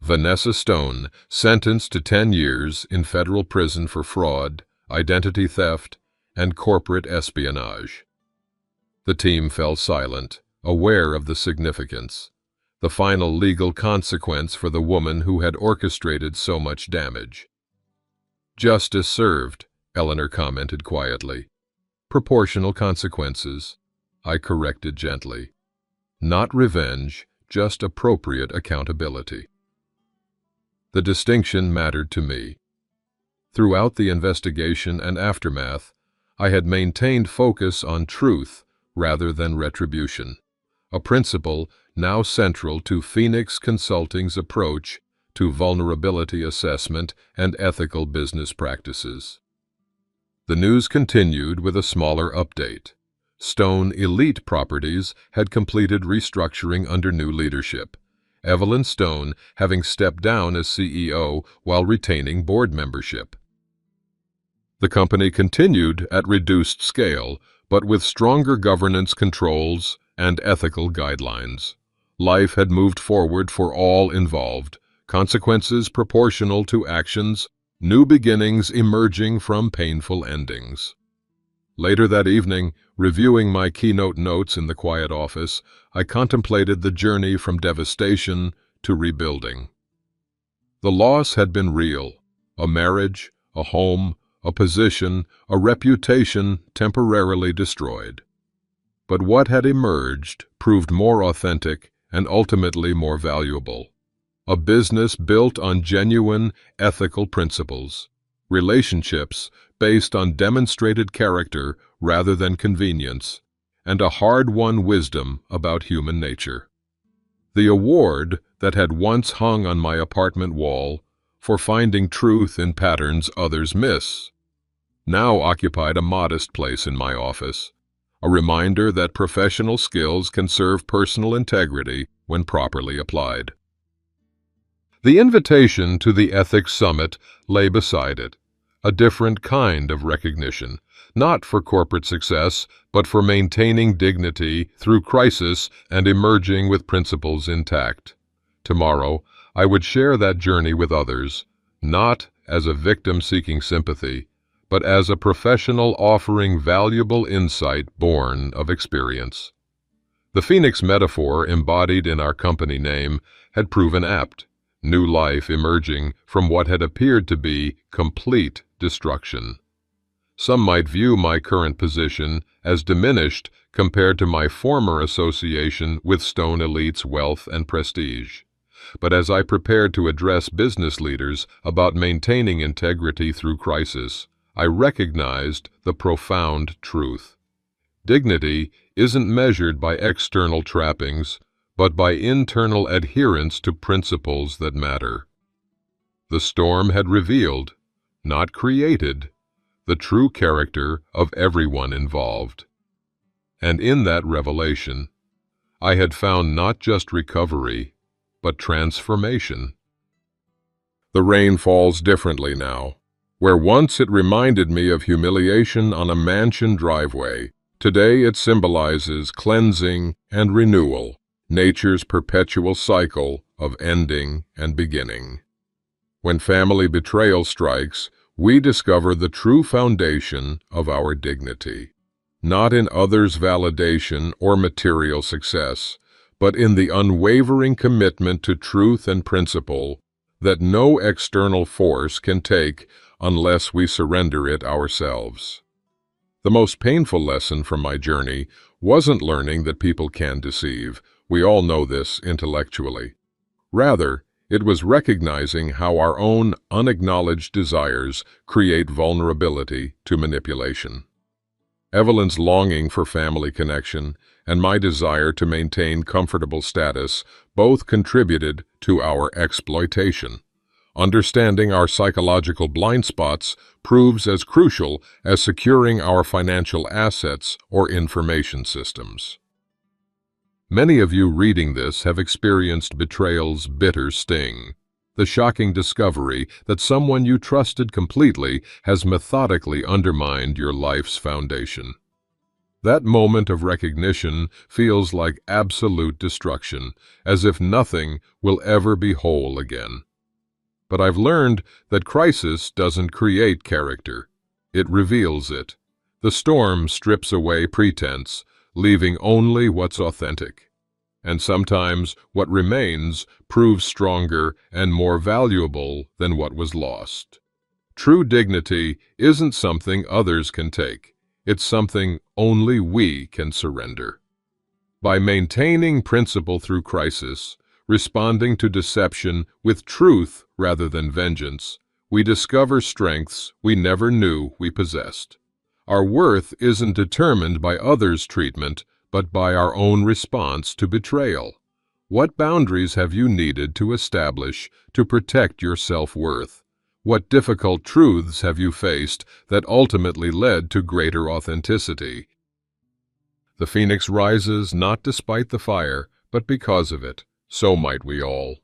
Vanessa Stone, sentenced to 10 years in federal prison for fraud, identity theft, and corporate espionage. The team fell silent, aware of the significance, the final legal consequence for the woman who had orchestrated so much damage. "Justice served," Eleanor commented quietly. "Proportional consequences," I corrected gently. "Not revenge, just appropriate accountability." The distinction mattered to me. Throughout the investigation and aftermath, I had maintained focus on truth rather than retribution, a principle now central to Phoenix Consulting's approach to vulnerability assessment and ethical business practices. The news continued with a smaller update. Stone Elite Properties had completed restructuring under new leadership, Evelyn Stone having stepped down as CEO while retaining board membership. The company continued at reduced scale, but with stronger governance controls and ethical guidelines. Life had moved forward for all involved, consequences proportional to actions, new beginnings emerging from painful endings. Later that evening, reviewing my keynote notes in the quiet office, I contemplated the journey from devastation to rebuilding. The loss had been real: a marriage, a home, a position, a reputation temporarily destroyed. But what had emerged proved more authentic and ultimately more valuable. A business built on genuine, ethical principles, relationships based on demonstrated character rather than convenience, and a hard-won wisdom about human nature. The award that had once hung on my apartment wall for finding truth in patterns others miss now occupied a modest place in my office, a reminder that professional skills can serve personal integrity when properly applied. The invitation to the Ethics Summit lay beside it, a different kind of recognition, not for corporate success, but for maintaining dignity through crisis and emerging with principles intact. Tomorrow, I would share that journey with others, not as a victim seeking sympathy, but as a professional offering valuable insight born of experience. The Phoenix metaphor embodied in our company name had proven apt, new life emerging from what had appeared to be complete destruction. Some might view my current position as diminished compared to my former association with Stone Elite's wealth and prestige. But as I prepared to address business leaders about maintaining integrity through crisis, I recognized the profound truth. Dignity isn't measured by external trappings, but by internal adherence to principles that matter. The storm had revealed, not created, the true character of everyone involved. And in that revelation, I had found not just recovery, but transformation. The rain falls differently now. Where once it reminded me of humiliation on a mansion driveway, today it symbolizes cleansing and renewal, nature's perpetual cycle of ending and beginning. When family betrayal strikes, we discover the true foundation of our dignity, not in others' validation or material success, but in the unwavering commitment to truth and principle that no external force can take unless we surrender it ourselves. The most painful lesson from my journey wasn't learning that people can deceive. We all know this intellectually. Rather, it was recognizing how our own unacknowledged desires create vulnerability to manipulation. Evelyn's longing for family connection and my desire to maintain comfortable status both contributed to our exploitation. Understanding our psychological blind spots proves as crucial as securing our financial assets or information systems. Many of you reading this have experienced betrayal's bitter sting, the shocking discovery that someone you trusted completely has methodically undermined your life's foundation. That moment of recognition feels like absolute destruction, as if nothing will ever be whole again. But I've learned that crisis doesn't create character. It reveals it. The storm strips away pretense, leaving only what's authentic. And sometimes what remains proves stronger and more valuable than what was lost. True dignity isn't something others can take. It's something only we can surrender. By maintaining principle through crisis, responding to deception with truth rather than vengeance, we discover strengths we never knew we possessed. Our worth isn't determined by others' treatment, but by our own response to betrayal. What boundaries have you needed to establish to protect your self-worth? What difficult truths have you faced that ultimately led to greater authenticity? The phoenix rises not despite the fire, but because of it. So might we all.